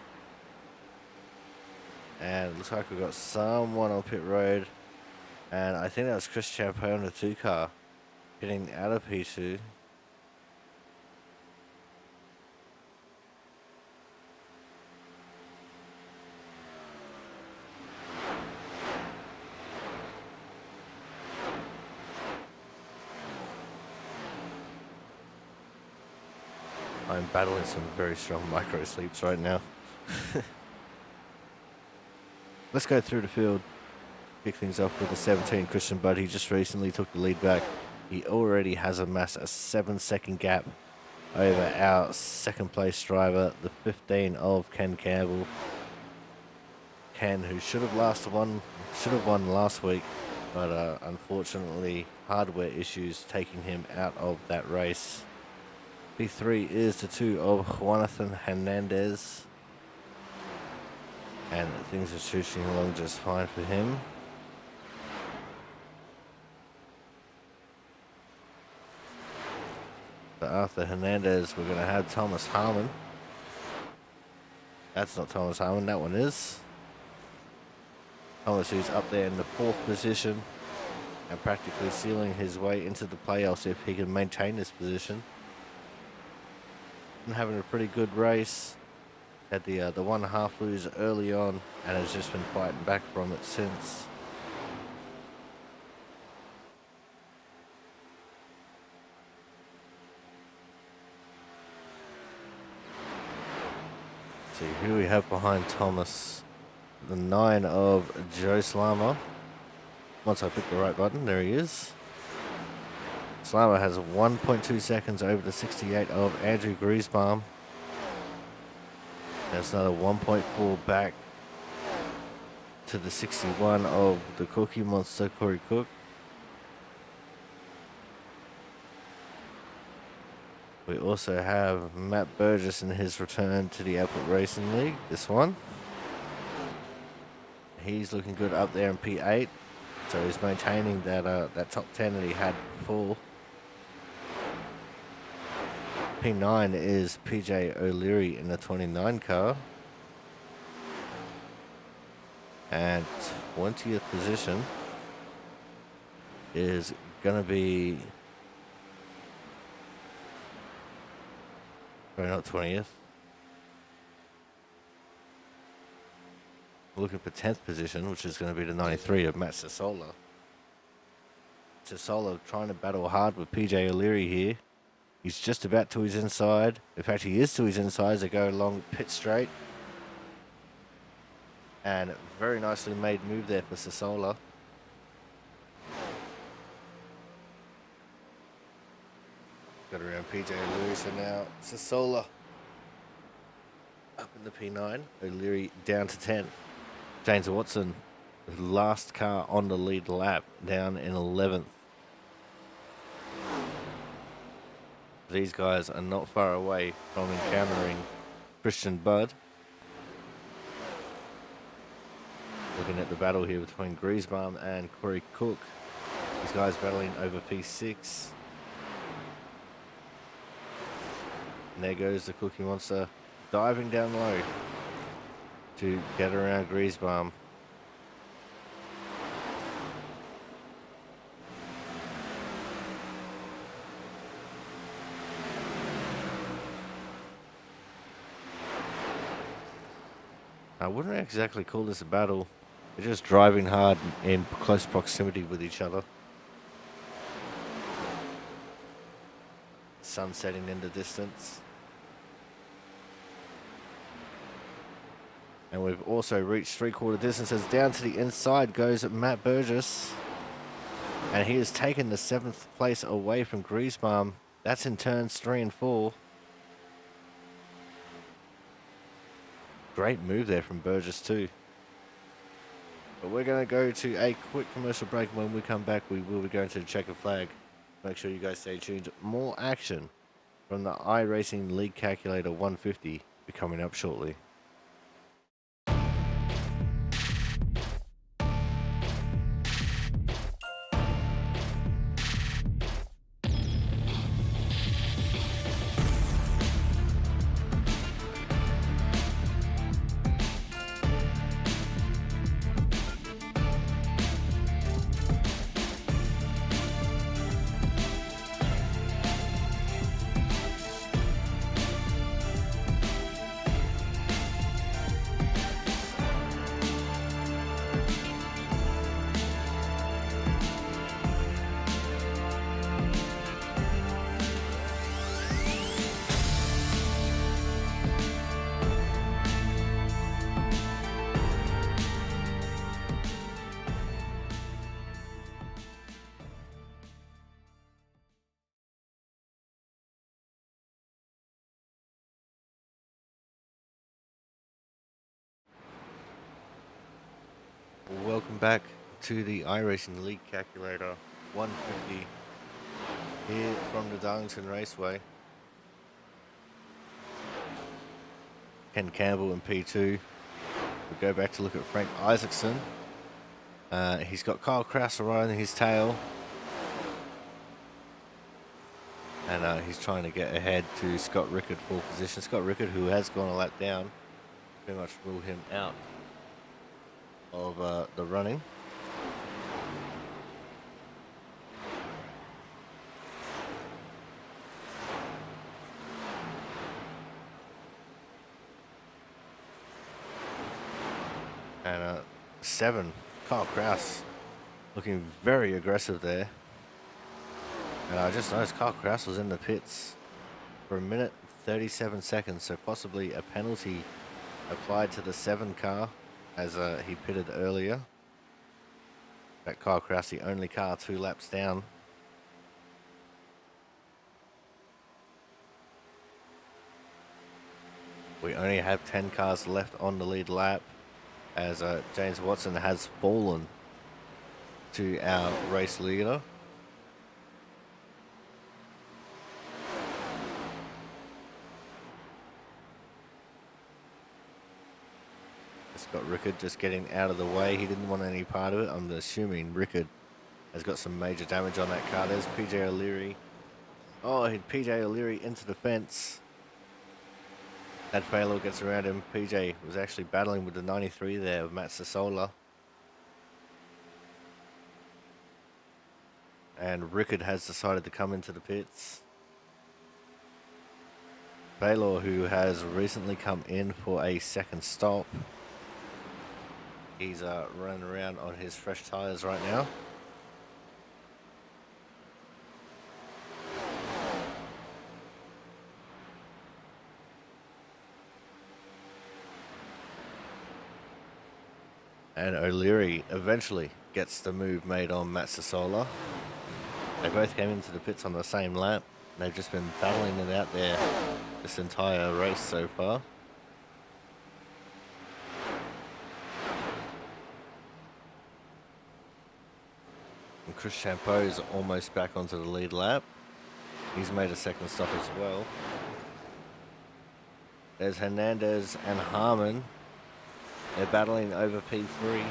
And it looks like we've got someone on pit road. And I think that was Chris Champeau on the 2 car getting out of P2. I'm battling some very strong micro sleeps right now. Let's go through the field. Kick things off with the 17 Christian Budd. He just recently took the lead back. He already has amassed a 7-second gap over our 2nd place driver, the 15 of Ken Campbell. Ken, who should have won last week, but unfortunately hardware issues taking him out of that race. P3 is the 2 of Juanathan Hernandez. And things are shooting along just fine for him. But after Hernandez, we're going to have Thomas Harmon. That's not Thomas Harmon, that one is. Thomas, who's up there in the 4th position and practically sealing his way into the playoffs if he can maintain this position. And having a pretty good race. Had the 1.5 lose early on and has just been fighting back from it since. See who we have behind Thomas. The 9 of Joe Slama. Once I pick the right button, there he is. Slama has 1.2 seconds over the 68 of Andrew Griesbaum. That's another 1.4 back to the 61 of the Cookie Monster, Corey Cook. We also have Matt Burgess in his return to the Airport Racing League, this one. He's looking good up there in P8, so he's maintaining that top 10 that he had before. P9 is PJ O'Leary in the 29 car. And 20th position is going to be... Sorry, not 20th. We're looking for 10th position, which is going to be the 93 of Matt Sassola. Sassola trying to battle hard with PJ O'Leary here. He's just about to his inside. In fact, he is to his inside as they go along pit straight. And very nicely made move there for Sassola. Got around PJ O'Leary, so now Sassola up in the P9. O'Leary down to 10th. James Watson, the last car on the lead lap, down in 11th. These guys are not far away from encountering Christian Budd. Looking at the battle here between Griesbaum and Corey Cook. These guys battling over P6. And there goes the Cookie Monster diving down low to get around Griesbaum. I wouldn't exactly call this a battle. They're just driving hard in close proximity with each other. Sun setting in the distance. And we've also reached three-quarter distances. Down to the inside goes Matt Burgess. And he has taken the 7th place away from Griesbaum. That's in turns 3 and 4. Great move there from Burgess too. But we're going to go to a quick commercial break. When we come back, we will be going to the checkered flag. Make sure you guys stay tuned. More action from the iRacing League Calculator 150 be coming up shortly. Welcome back to the iRacing League Calculator 150 here from the Darlington Raceway. Ken Campbell in P2. We go back to look at Frank Isaacson. He's got Kyle Kraus riding his tail. And he's trying to get ahead to Scott Rickard for position. Scott Rickard, who has gone a lap down, pretty much ruled him out of the running. And 7, Kyle Kraus, looking very aggressive there. And I just noticed Kyle Kraus was in the pits for 1 minute 37 seconds, so possibly a penalty applied to the 7 car as he pitted earlier. That Kyle Kraus, the only car 2 laps down. We only have 10 cars left on the lead lap as James Watson has fallen to our race leader. Scott Rickard just getting out of the way. He didn't want any part of it. I'm assuming Rickard has got some major damage on that car. There's PJ O'Leary. Oh, hit PJ O'Leary into the fence. That Falo gets around him. PJ was actually battling with the 93 there of Matt Sassola. And Rickard has decided to come into the pits. Baylor, who has recently come in for a second stop. He's running around on his fresh tires right now. And O'Leary eventually gets the move made on Matt Sassola. They both came into the pits on the same lap. They've just been battling it out there this entire race so far. And Chris Champeau is almost back onto the lead lap. He's made a second stop as well. There's Hernandez and Harmon. They're battling over P3.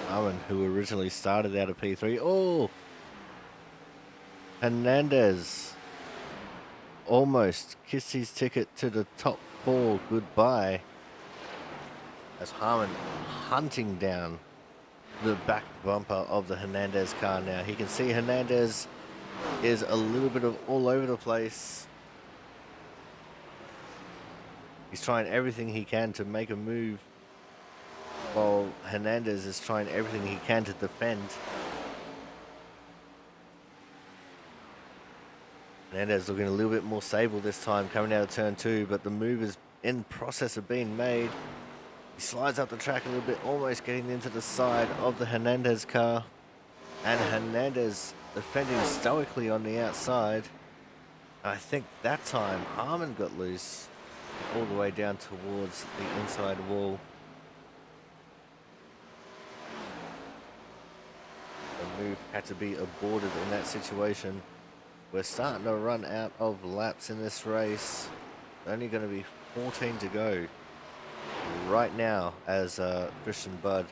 Harmon, who originally started out of P3. Oh! Hernandez almost kissed his ticket to the top 4 goodbye. As Harmon hunting down the back bumper of the Hernandez car now. He can see Hernandez is a little bit of all over the place. He's trying everything he can to make a move, while Hernandez is trying everything he can to defend. Hernandez looking a little bit more stable this time, coming out of turn 2, but the move is in process of being made. He slides up the track a little bit, almost getting into the side of the Hernandez car. And Hernandez defending stoically on the outside. I think that time Harmon got loose all the way down towards the inside wall. The move had to be aborted in that situation. We're starting to run out of laps in this race. Only going to be 14 to go right now as Christian Budd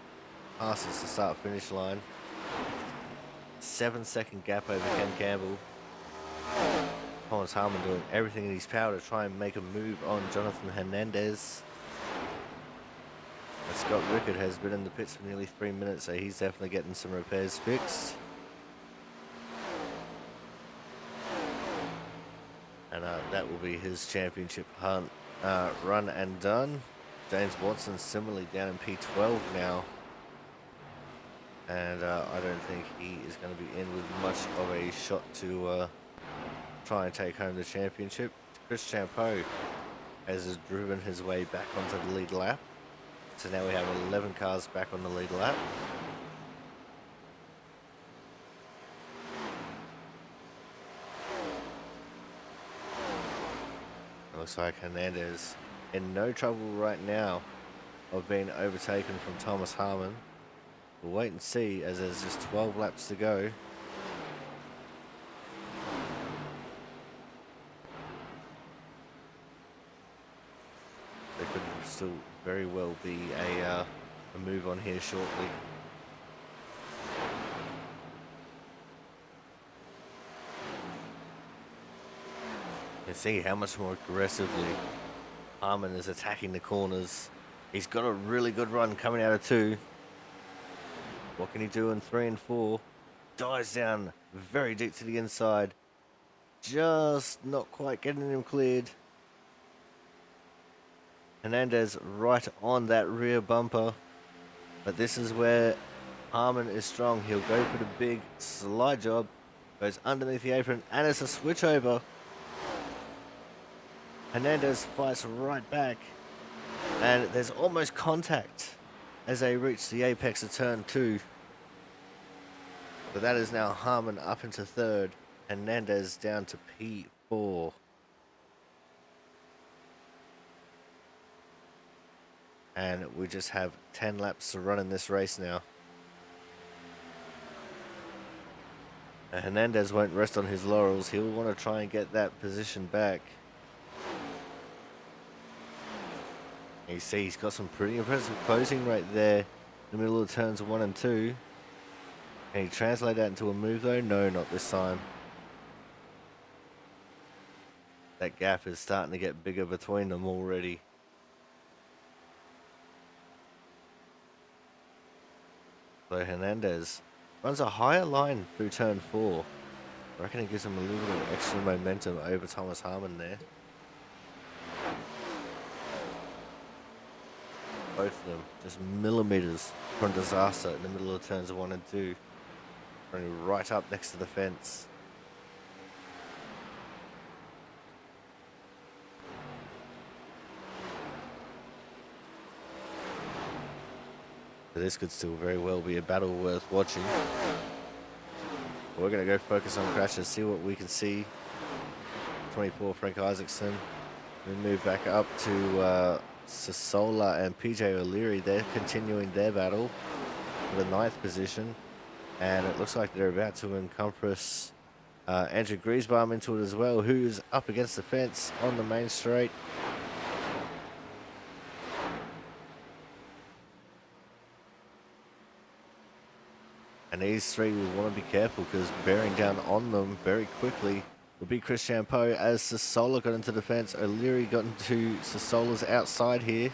passes the start-finish line. 7-second gap over Ken Campbell. Thomas Harmon doing everything in his power to try and make a move on Jonathan Hernandez. And Scott Rickard has been in the pits for nearly 3 minutes, so he's definitely getting some repairs fixed. And that will be his championship hunt run and done. James Watson similarly down in P12 now. And I don't think he is going to be in with much of a shot to try and take home the championship. Chris Champeau has driven his way back onto the lead lap. So now we have 11 cars back on the lead lap. It looks like Hernandez in no trouble right now of being overtaken from Thomas Harmon. We'll wait and see as there's just 12 laps to go. There could still very well be a move on here shortly. You can see how much more aggressively Harmon is attacking the corners. He's got a really good run coming out of 2. What can he do in 3 and 4? Dives down very deep to the inside. Just not quite getting him cleared. Hernandez right on that rear bumper. But this is where Harmon is strong. He'll go for the big slide job. Goes underneath the apron and it's a switch over. Hernandez fights right back. And there's almost contact as they reach the apex of turn 2. But that is now Harmon up into 3rd. Hernandez down to P4. And we just have 10 laps to run in this race now. Hernandez won't rest on his laurels. He'll want to try and get that position back. You see he's got some pretty impressive closing right there in the middle of turns 1 and 2. Can he translate that into a move though? No, not this time. That gap is starting to get bigger between them already. So Hernandez runs a higher line through turn 4. I reckon it gives him a little bit of extra momentum over Thomas Harmon there. Both of them just millimeters from disaster in the middle of turns 1 and 2. Running right up next to the fence. So this could still very well be a battle worth watching. We're going to go focus on crashes, see what we can see. 24, Frank Isaacson. We move back up to Sasola and PJ O'Leary. They're continuing their battle for the 9th position. And it looks like they're about to encompass Andrew Griesbaum into it as well, who's up against the fence on the main straight. And these three will want to be careful because bearing down on them very quickly will be Chris Champeau as Sasola got into the fence. O'Leary got into Sasola's outside here.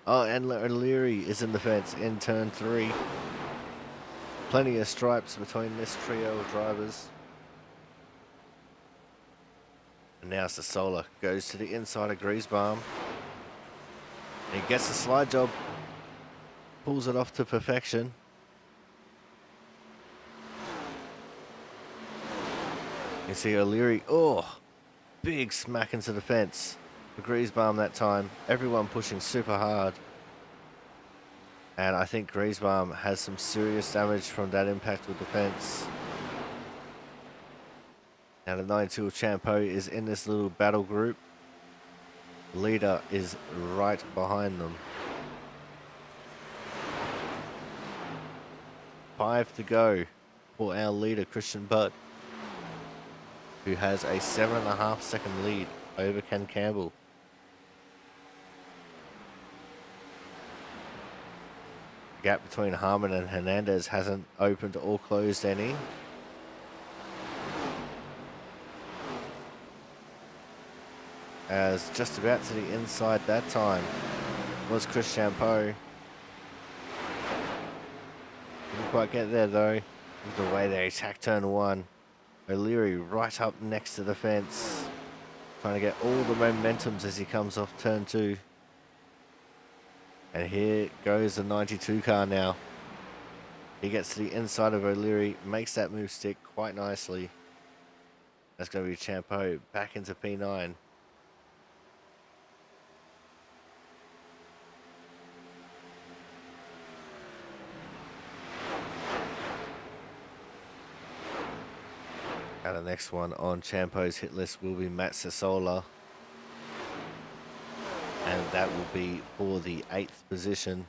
Oh, and O'Leary is in the fence in turn 3. Plenty of stripes between this trio of drivers. And now Sasola goes to the inside of Griesbaum. And he gets the slide job. Pulls it off to perfection. You see O'Leary, oh, big smack into the fence for Griesbaum that time. Everyone pushing super hard. And I think Griesbaum has some serious damage from that impact with the fence. Now the 92 of Champeau is in this little battle group. The leader is right behind them. 5 to go for our leader, Christian Budd, who has a 7.5 second lead over Ken Campbell. The gap between Harmon and Hernandez hasn't opened or closed any. As just about to the inside that time was Chris Champeau. Didn't quite get there though. Look at the way they attack turn 1. O'Leary right up next to the fence. Trying to get all the momentums as he comes off turn 2. And here goes the 92 car now. He gets to the inside of O'Leary, makes that move stick quite nicely. That's going to be Champeau back into P9. Now the next one on Champeau's hit list will be Matt Sasola. And that will be for the 8th position.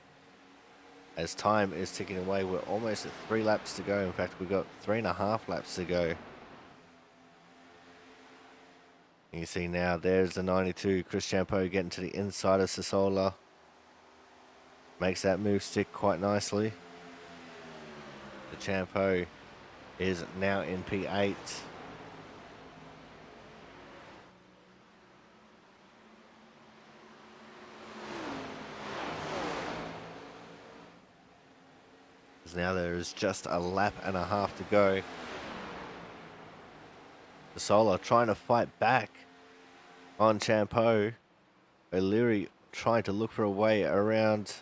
As time is ticking away, we're almost at 3 laps to go. In fact, we've got 3.5 laps to go. And you see now, there's the 92, Chris Champeau getting to the inside of Sasola. Makes that move stick quite nicely. The Champeau is now in P8. Now there is just a lap and a half to go. Sasola trying to fight back on Champeau. O'Leary trying to look for a way around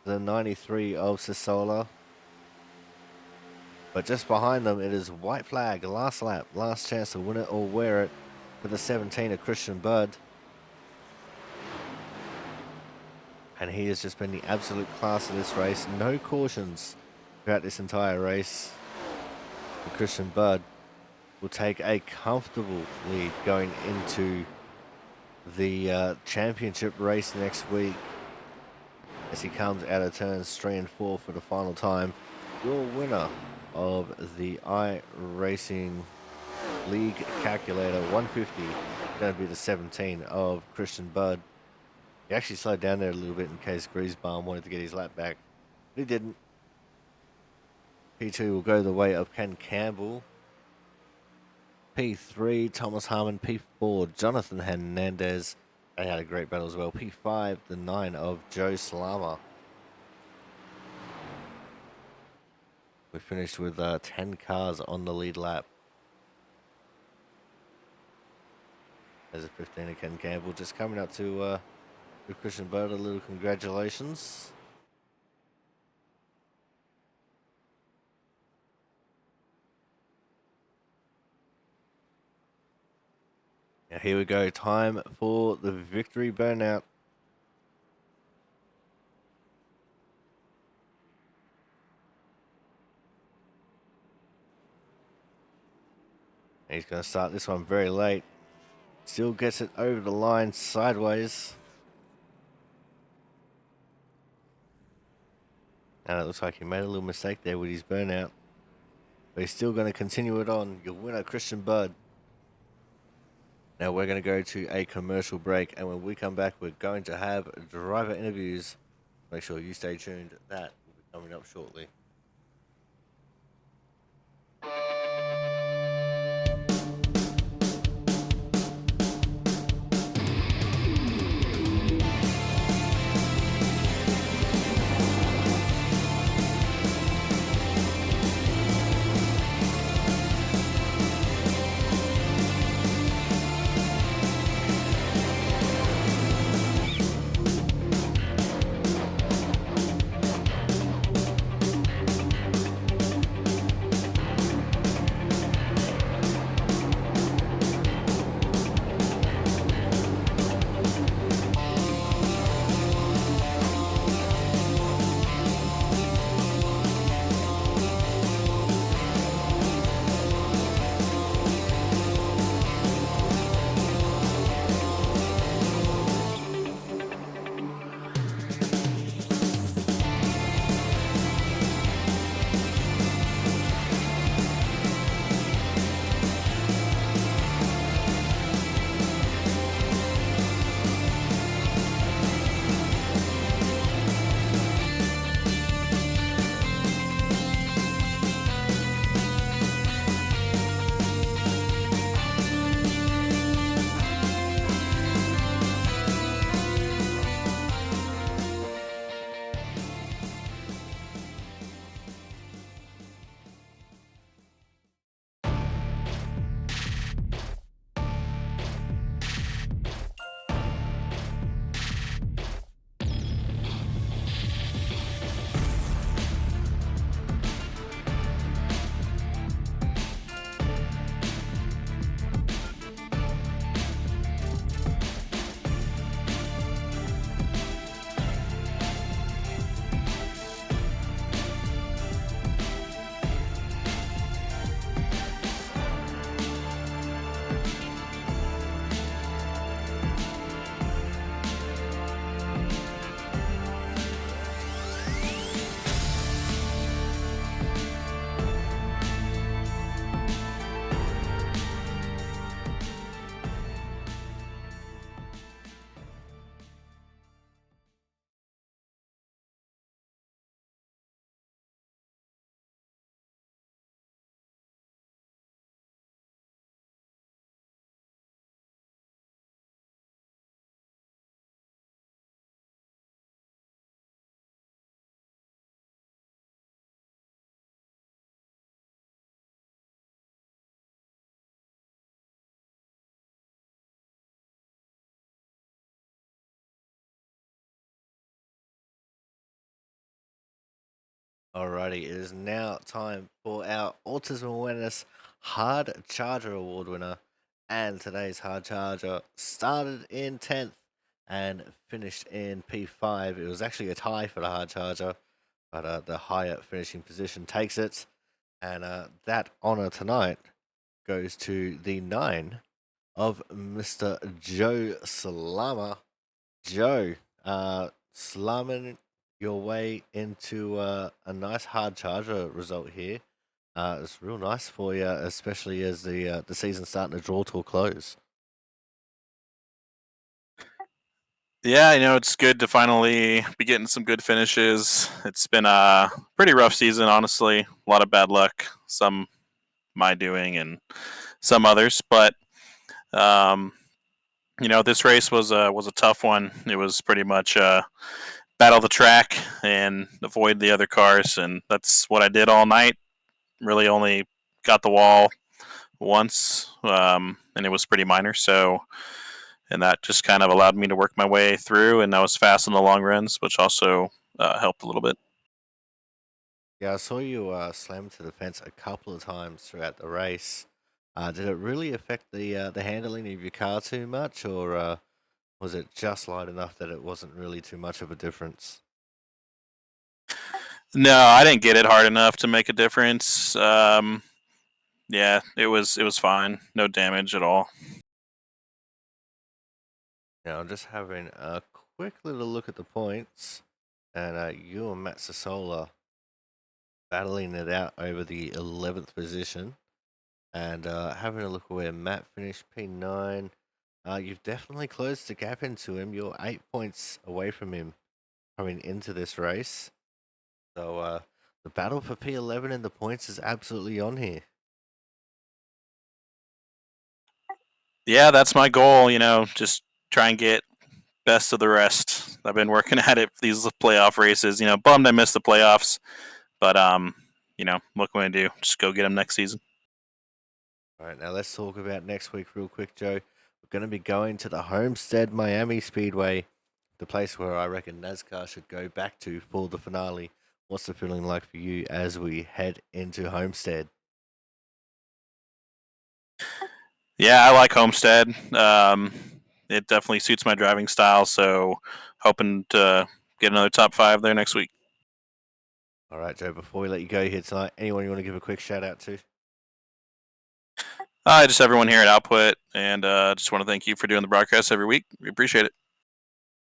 the 93 of Sasola. But just behind them, it is white flag, last lap, last chance to win it or wear it for the 17 of Christian Budd. And he has just been the absolute class of this race. No cautions throughout this entire race. And Christian Budd will take a comfortable lead going into the championship race next week as he comes out of turns 3 and 4 for the final time. Your winner of the iRacing League calculator. 150, going to be the 17 of Christian Budd. He actually slowed down there a little bit in case Griesbaum wanted to get his lap back, but he didn't. P2 will go the way of Ken Campbell. P3, Thomas Harmon. P4, Jonathan Hernandez. They had a great battle as well. P5, the 9 of Joe Slama. We finished with 10 cars on the lead lap. There's a 15 of Ken Campbell just coming up to Christian Budd. A little congratulations. Now here we go. Time for the victory burnout. He's going to start this one very late. Still gets it over the line sideways. And it looks like he made a little mistake there with his burnout. But he's still going to continue it on. Your winner, Christian Budd. Now we're going to go to a commercial break. And when we come back, we're going to have driver interviews. Make sure you stay tuned. That will be coming up shortly. Alrighty, it is now time for our Autism Awareness Hard Charger Award winner. And today's Hard Charger started in 10th and finished in P5. It was actually a tie for the Hard Charger, but the higher finishing position takes it. And that honor tonight goes to the 9 of Mr. Joe Slama. Joe, slamming your way into a nice hard charger result here. It's real nice for you, especially as the season's starting to draw to a close. Yeah, it's good to finally be getting some good finishes. It's been a pretty rough season, honestly. A lot of bad luck, some my doing, and some others. But um, this race was a tough one. It was pretty much battle the track and avoid the other cars, and that's what I did all night. Really only got the wall once, and it was pretty minor. So, and that just kind of allowed me to work my way through, and I was fast in the long runs, which also helped a little bit. Yeah, I saw you slam to the fence a couple of times throughout the race. Did it really affect the handling of your car too much, or was it just light enough that it wasn't really too much of a difference? No, I didn't get it hard enough to make a difference. Yeah, it was fine. No damage at all. Yeah, I'm just having a quick little look at the points, and you and Matt Sasola battling it out over the 11th position, and having a look at where Matt finished P9. You've definitely closed the gap into him. You're 8 points away from him coming into this race. So the battle for P11 in the points is absolutely on here. Yeah, that's my goal. Just try and get best of the rest. I've been working at it for these playoff races. Bummed I missed the playoffs, but what can I do? Just go get them next season. All right, now let's talk about next week real quick, Joe. We're going to be going to the Homestead Miami Speedway, the place where I reckon NASCAR should go back to for the finale. What's the feeling like for you as we head into Homestead? Yeah, I like Homestead. It definitely suits my driving style, so hoping to get another top 5 there next week. All right, Joe, before we let you go here tonight, anyone you want to give a quick shout out to? Just everyone here at Output, and just want to thank you for doing the broadcast every week. We appreciate it.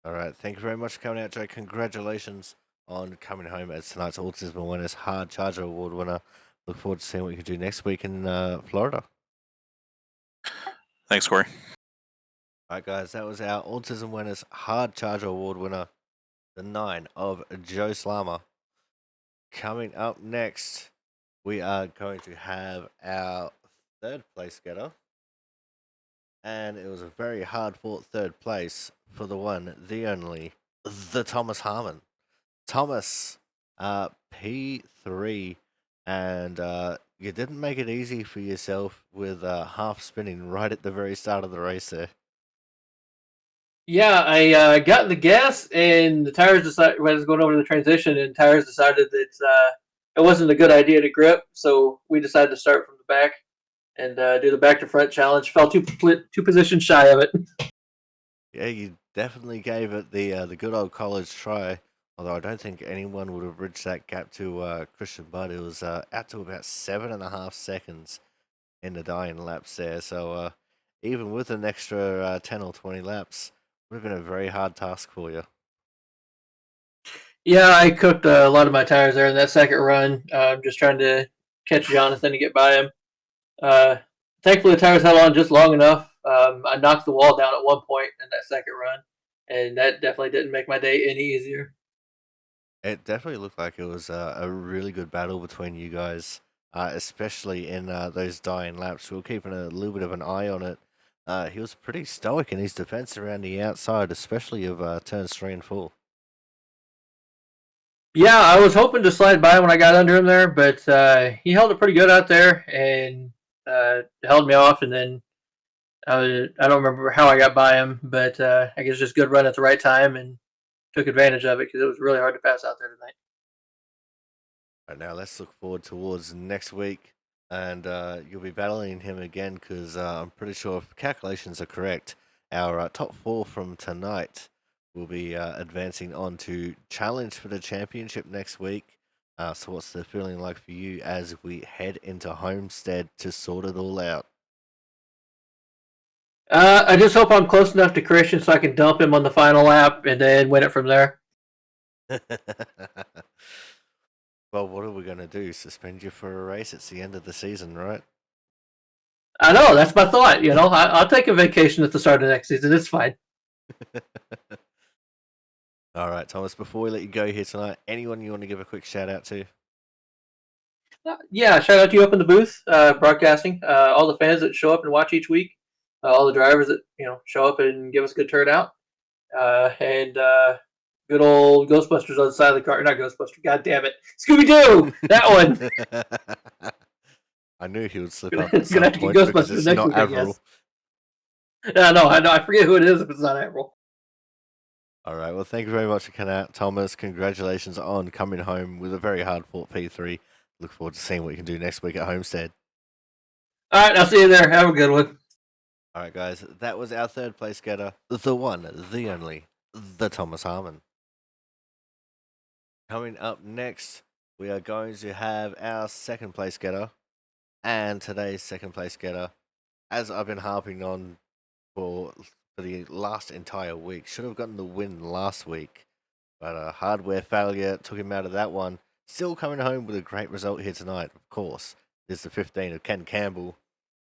All right, thank you very much for coming out, Joe. Congratulations on coming home as tonight's Autism Winners Hard Charger Award winner. Look forward to seeing what you can do next week in Florida. Thanks, Corey. All right, guys, that was our Autism Winners Hard Charger Award winner, the 9 of Joe Slama. Coming up next, we are going to have our third place getter. And it was a very hard fought third place for the one, the only, the Thomas Harmon. Thomas, P3, and you didn't make it easy for yourself with half spinning right at the very start of the race there. Yeah, I got in the gas, and the tires decided when I was going over to the transition, and tires decided that it wasn't a good idea to grip, so we decided to start from the back and do the back to front challenge. Fell two positions shy of it. Yeah, you definitely gave it the good old college try. Although I don't think anyone would have bridged that gap to Christian Budd. It was out to about 7.5 seconds in the dying laps there. So even with an extra 10 or 20 laps, would have been a very hard task for you. Yeah, I cooked a lot of my tires there in that second run. Just trying to catch Jonathan to get by him. Thankfully, the tires held on just long enough. I knocked the wall down at one point in that second run, and that definitely didn't make my day any easier. It definitely looked like it was a really good battle between you guys, especially in those dying laps. We were keeping a little bit of an eye on it. He was pretty stoic in his defense around the outside, especially of turns 3 and 4. Yeah, I was hoping to slide by when I got under him there, but he held it pretty good out there and held me off. And then I don't remember how I got by him, but I guess just good run at the right time and took advantage of it because it was really hard to pass out there tonight. Right now, let's look forward towards next week, and you'll be battling him again because I'm pretty sure if calculations are correct, our top 4 from tonight will be advancing on to challenge for the championship next week. So what's the feeling like for you as we head into Homestead to sort it all out? I just hope I'm close enough to Christian so I can dump him on the final lap and then win it from there. Well, what are we going to do? Suspend you for a race? It's the end of the season, right? I know, that's my thought. I'll take a vacation at the start of next season. It's fine. All right, Thomas, before we let you go here tonight, anyone you want to give a quick shout out to? Yeah, shout out to you up in the booth, broadcasting. All the fans that show up and watch each week. All the drivers that show up and give us a good turnout. And good old Ghostbusters on the side of the car. Not Ghostbuster. God damn it, Scooby Doo. That one. I knew he would slip up Gonna at some have to get point because Ghostbusters it's next not week, I Avril. guess. I know. I forget who it is if it's not April. All right. Well, thank you very much for coming out, Thomas. Congratulations on coming home with a very hard fought P3. Look forward to seeing what you can do next week at Homestead. All right, I'll see you there. Have a good one. All right, guys. That was our third place getter, the one, the only, the Thomas Harmon. Coming up next, we are going to have our second place getter, and today's second place getter, as I've been harping on for the last entire week, should have gotten the win last week, but a hardware failure took him out of that one. Still coming home with a great result here tonight, of course. This is the 15 of Ken Campbell.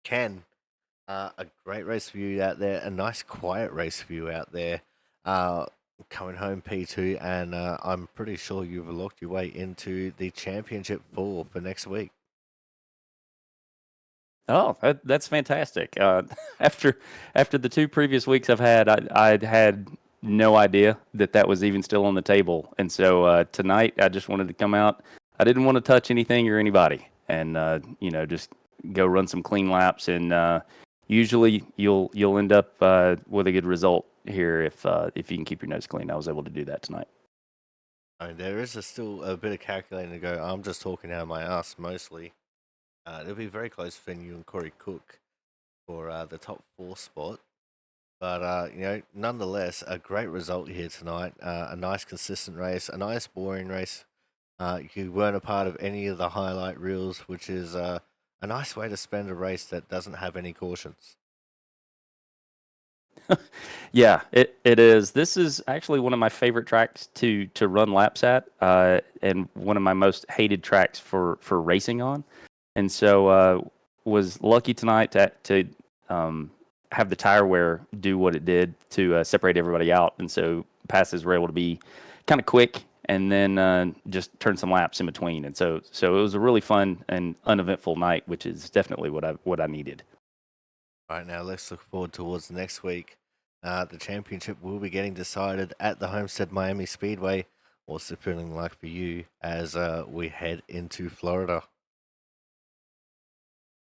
Ken, a great race for you out there, a nice quiet race for you out there. Coming home P2, and I'm pretty sure you've locked your way into the championship for next week. Oh, that's fantastic. After the two previous weeks I've had, I had no idea that was even still on the table, and so tonight I just wanted to come out. I didn't want to touch anything or anybody, and just go run some clean laps, and usually you'll end up with a good result here if you can keep your nose clean. I was able to do that tonight. I mean, there is still a bit of calculating to go. I'm just talking out of my ass mostly. It'll be very close between you and Corey Cook for the top 4 spot. But, nonetheless, a great result here tonight. A nice consistent race, a nice boring race. You weren't a part of any of the highlight reels, which is a nice way to spend a race that doesn't have any cautions. Yeah, it is. This is actually one of my favorite tracks to run laps at, and one of my most hated tracks for racing on. And so was lucky tonight to have the tire wear do what it did to separate everybody out. And so passes were able to be kind of quick, and then just turn some laps in between. And so it was a really fun and uneventful night, which is definitely what I needed. All right, now let's look forward towards next week. The championship will be getting decided at the Homestead Miami Speedway. What's it feeling like for you as we head into Florida?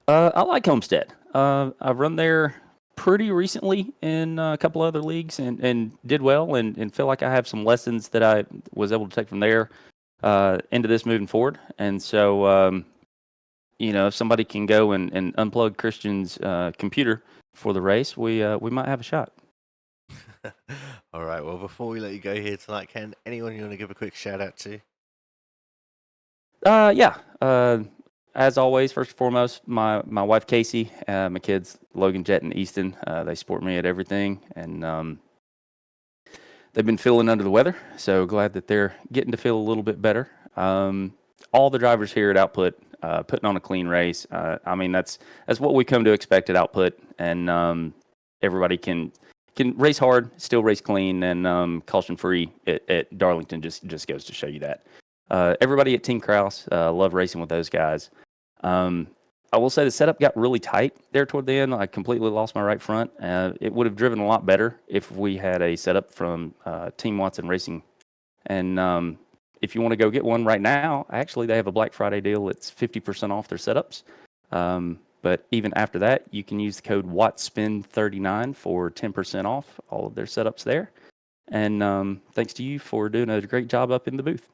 I like Homestead. I've run there pretty recently in a couple other leagues and did well and feel like I have some lessons that I was able to take from there into this moving forward. And so, if somebody can go and unplug Christian's computer for the race, we might have a shot. All right, well, before we let you go here tonight, Ken, anyone you want to give a quick shout out to? Yeah. As always, first and foremost, my wife Casey, my kids Logan, Jet, and Easton. They support me at everything, and they've been feeling under the weather. So glad that they're getting to feel a little bit better. All the drivers here at Output putting on a clean race. I mean that's what we come to expect at Output, and everybody can race hard, still race clean, and caution free at Darlington just goes to show you that. Everybody at Team Kraus, love racing with those guys. I will say the setup got really tight there toward the end. I completely lost my right front. It would have driven a lot better if we had a setup from Team Watson Racing. And if you want to go get one right now, actually they have a Black Friday deal. It's 50% off their setups. But even after that, you can use the code WATSPIN39 for 10% off all of their setups there. And thanks to you for doing a great job up in the booth.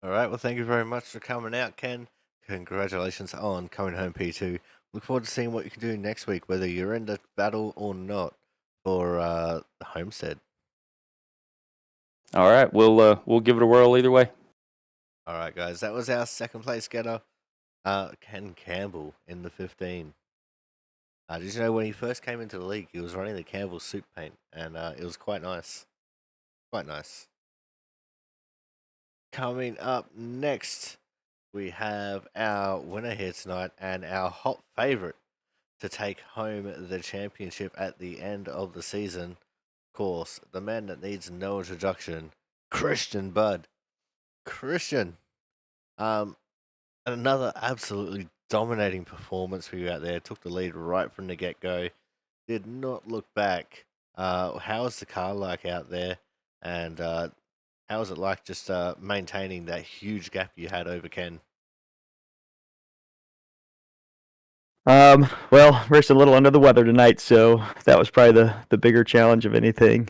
All right, well, thank you very much for coming out, Ken. Congratulations on coming home P2. Look forward to seeing what you can do next week, whether you're in the battle or not for the Homestead. All right, we'll give it a whirl either way. All right, guys, that was our second place getter, Ken Campbell in the 15. Did you know when he first came into the league, he was running the Campbell suit paint, and it was quite nice. Quite nice. Coming up next, we have our winner here tonight and our hot favorite to take home the championship at the end of the season. Of course, the man that needs no introduction, Christian Bud. Christian, um, another absolutely dominating performance for you out there. Took the lead right from the get go. Did not look back. How's the car like out there? And how was it like just maintaining that huge gap you had over Ken? Well, we're just a little under the weather tonight, so that was probably the bigger challenge of anything.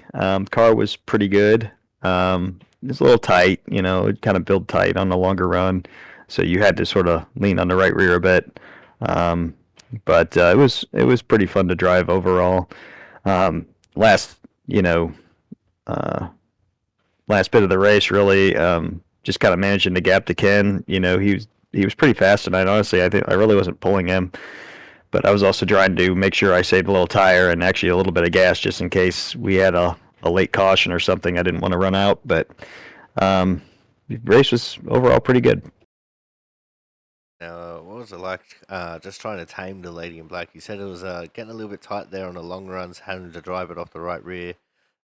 Car was pretty good. It was a little tight, it kind of build tight on the longer run, so you had to sort of lean on the right rear a bit. But it was pretty fun to drive overall. Last uh, last bit of the race really just kind of managing the gap to Ken. He was pretty fast tonight. Honestly, I think I really wasn't pulling him, but I was also trying to make sure I saved a little tire and actually a little bit of gas just in case we had a late caution or something. I didn't want to run out, but the race was overall pretty good. Now, what was it like just trying to tame the Lady in Black? You said it was getting a little bit tight there on the long runs, having to drive it off the right rear.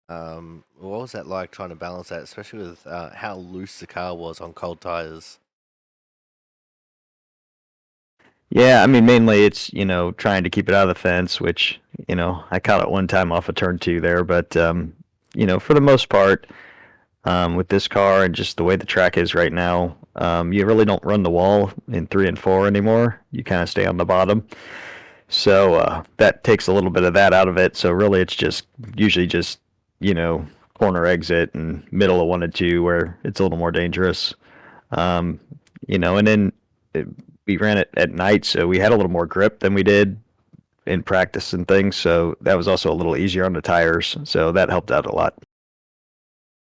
What was that like trying to balance that, especially with how loose the car was on cold tires? Yeah, I mean, mainly it's, trying to keep it out of the fence, which, I caught it one time off of turn two there. But, for the most part, with this car and just the way the track is right now, you really don't run the wall in 3 and 4 anymore. You kind of stay on the bottom. So that takes a little bit of that out of it. So really, it's just usually just, corner exit and middle of 1 and 2 where it's a little more dangerous. Um, and then we ran it at night, so we had a little more grip than we did in practice and things. So that was also a little easier on the tires. So that helped out a lot.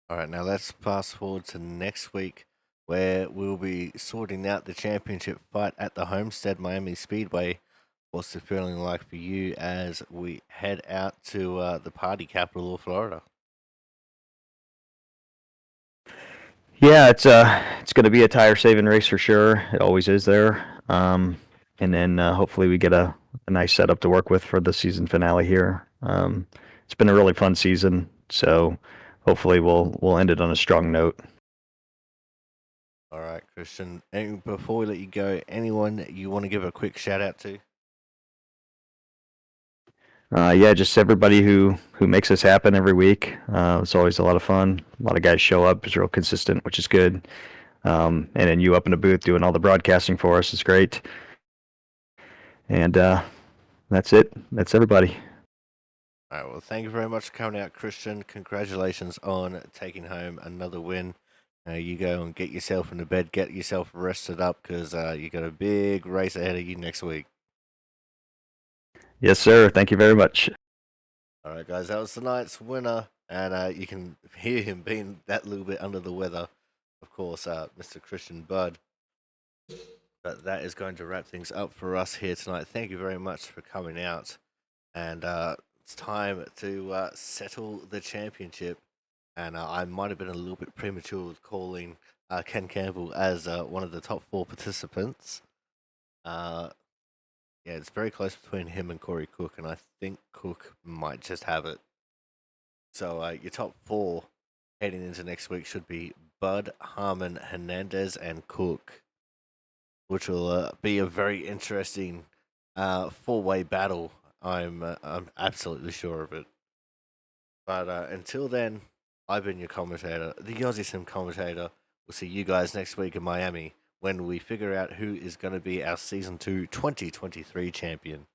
All right, now let's fast forward to next week where we'll be sorting out the championship fight at the Homestead Miami Speedway. What's the feeling like for you as we head out to the party capital of Florida? Yeah, it's going to be a tire saving race for sure. It always is there. And then hopefully we get a nice setup to work with for the season finale here. It's been a really fun season, so hopefully we'll end it on a strong note. All right, Christian. And before we let you go, anyone you want to give a quick shout out to? Yeah, just everybody who makes this happen every week. It's always a lot of fun. A lot of guys show up. It's real consistent, which is good. And then you up in the booth doing all the broadcasting for us is great. And that's it. That's everybody. All right, well, thank you very much for coming out, Christian. Congratulations on taking home another win. You go and get yourself into bed, get yourself rested up, because you got a big race ahead of you next week. Yes, sir. Thank you very much. All right, guys, that was tonight's winner, and you can hear him being that little bit under the weather, of course, Mr. Christian Budd. But that is going to wrap things up for us here tonight. Thank you very much for coming out, and it's time to settle the championship. And I might have been a little bit premature with calling Ken Campbell as one of the top 4 participants. Yeah, it's very close between him and Corey Cook, and I think Cook might just have it. So your top 4 heading into next week should be Bud, Harmon, Hernandez, and Cook, which will be a very interesting 4-way battle. I'm absolutely sure of it. But until then, I've been your commentator, the Aussie Sim commentator. We'll see you guys next week in Miami when we figure out who is going to be our Season 2 2023 champion.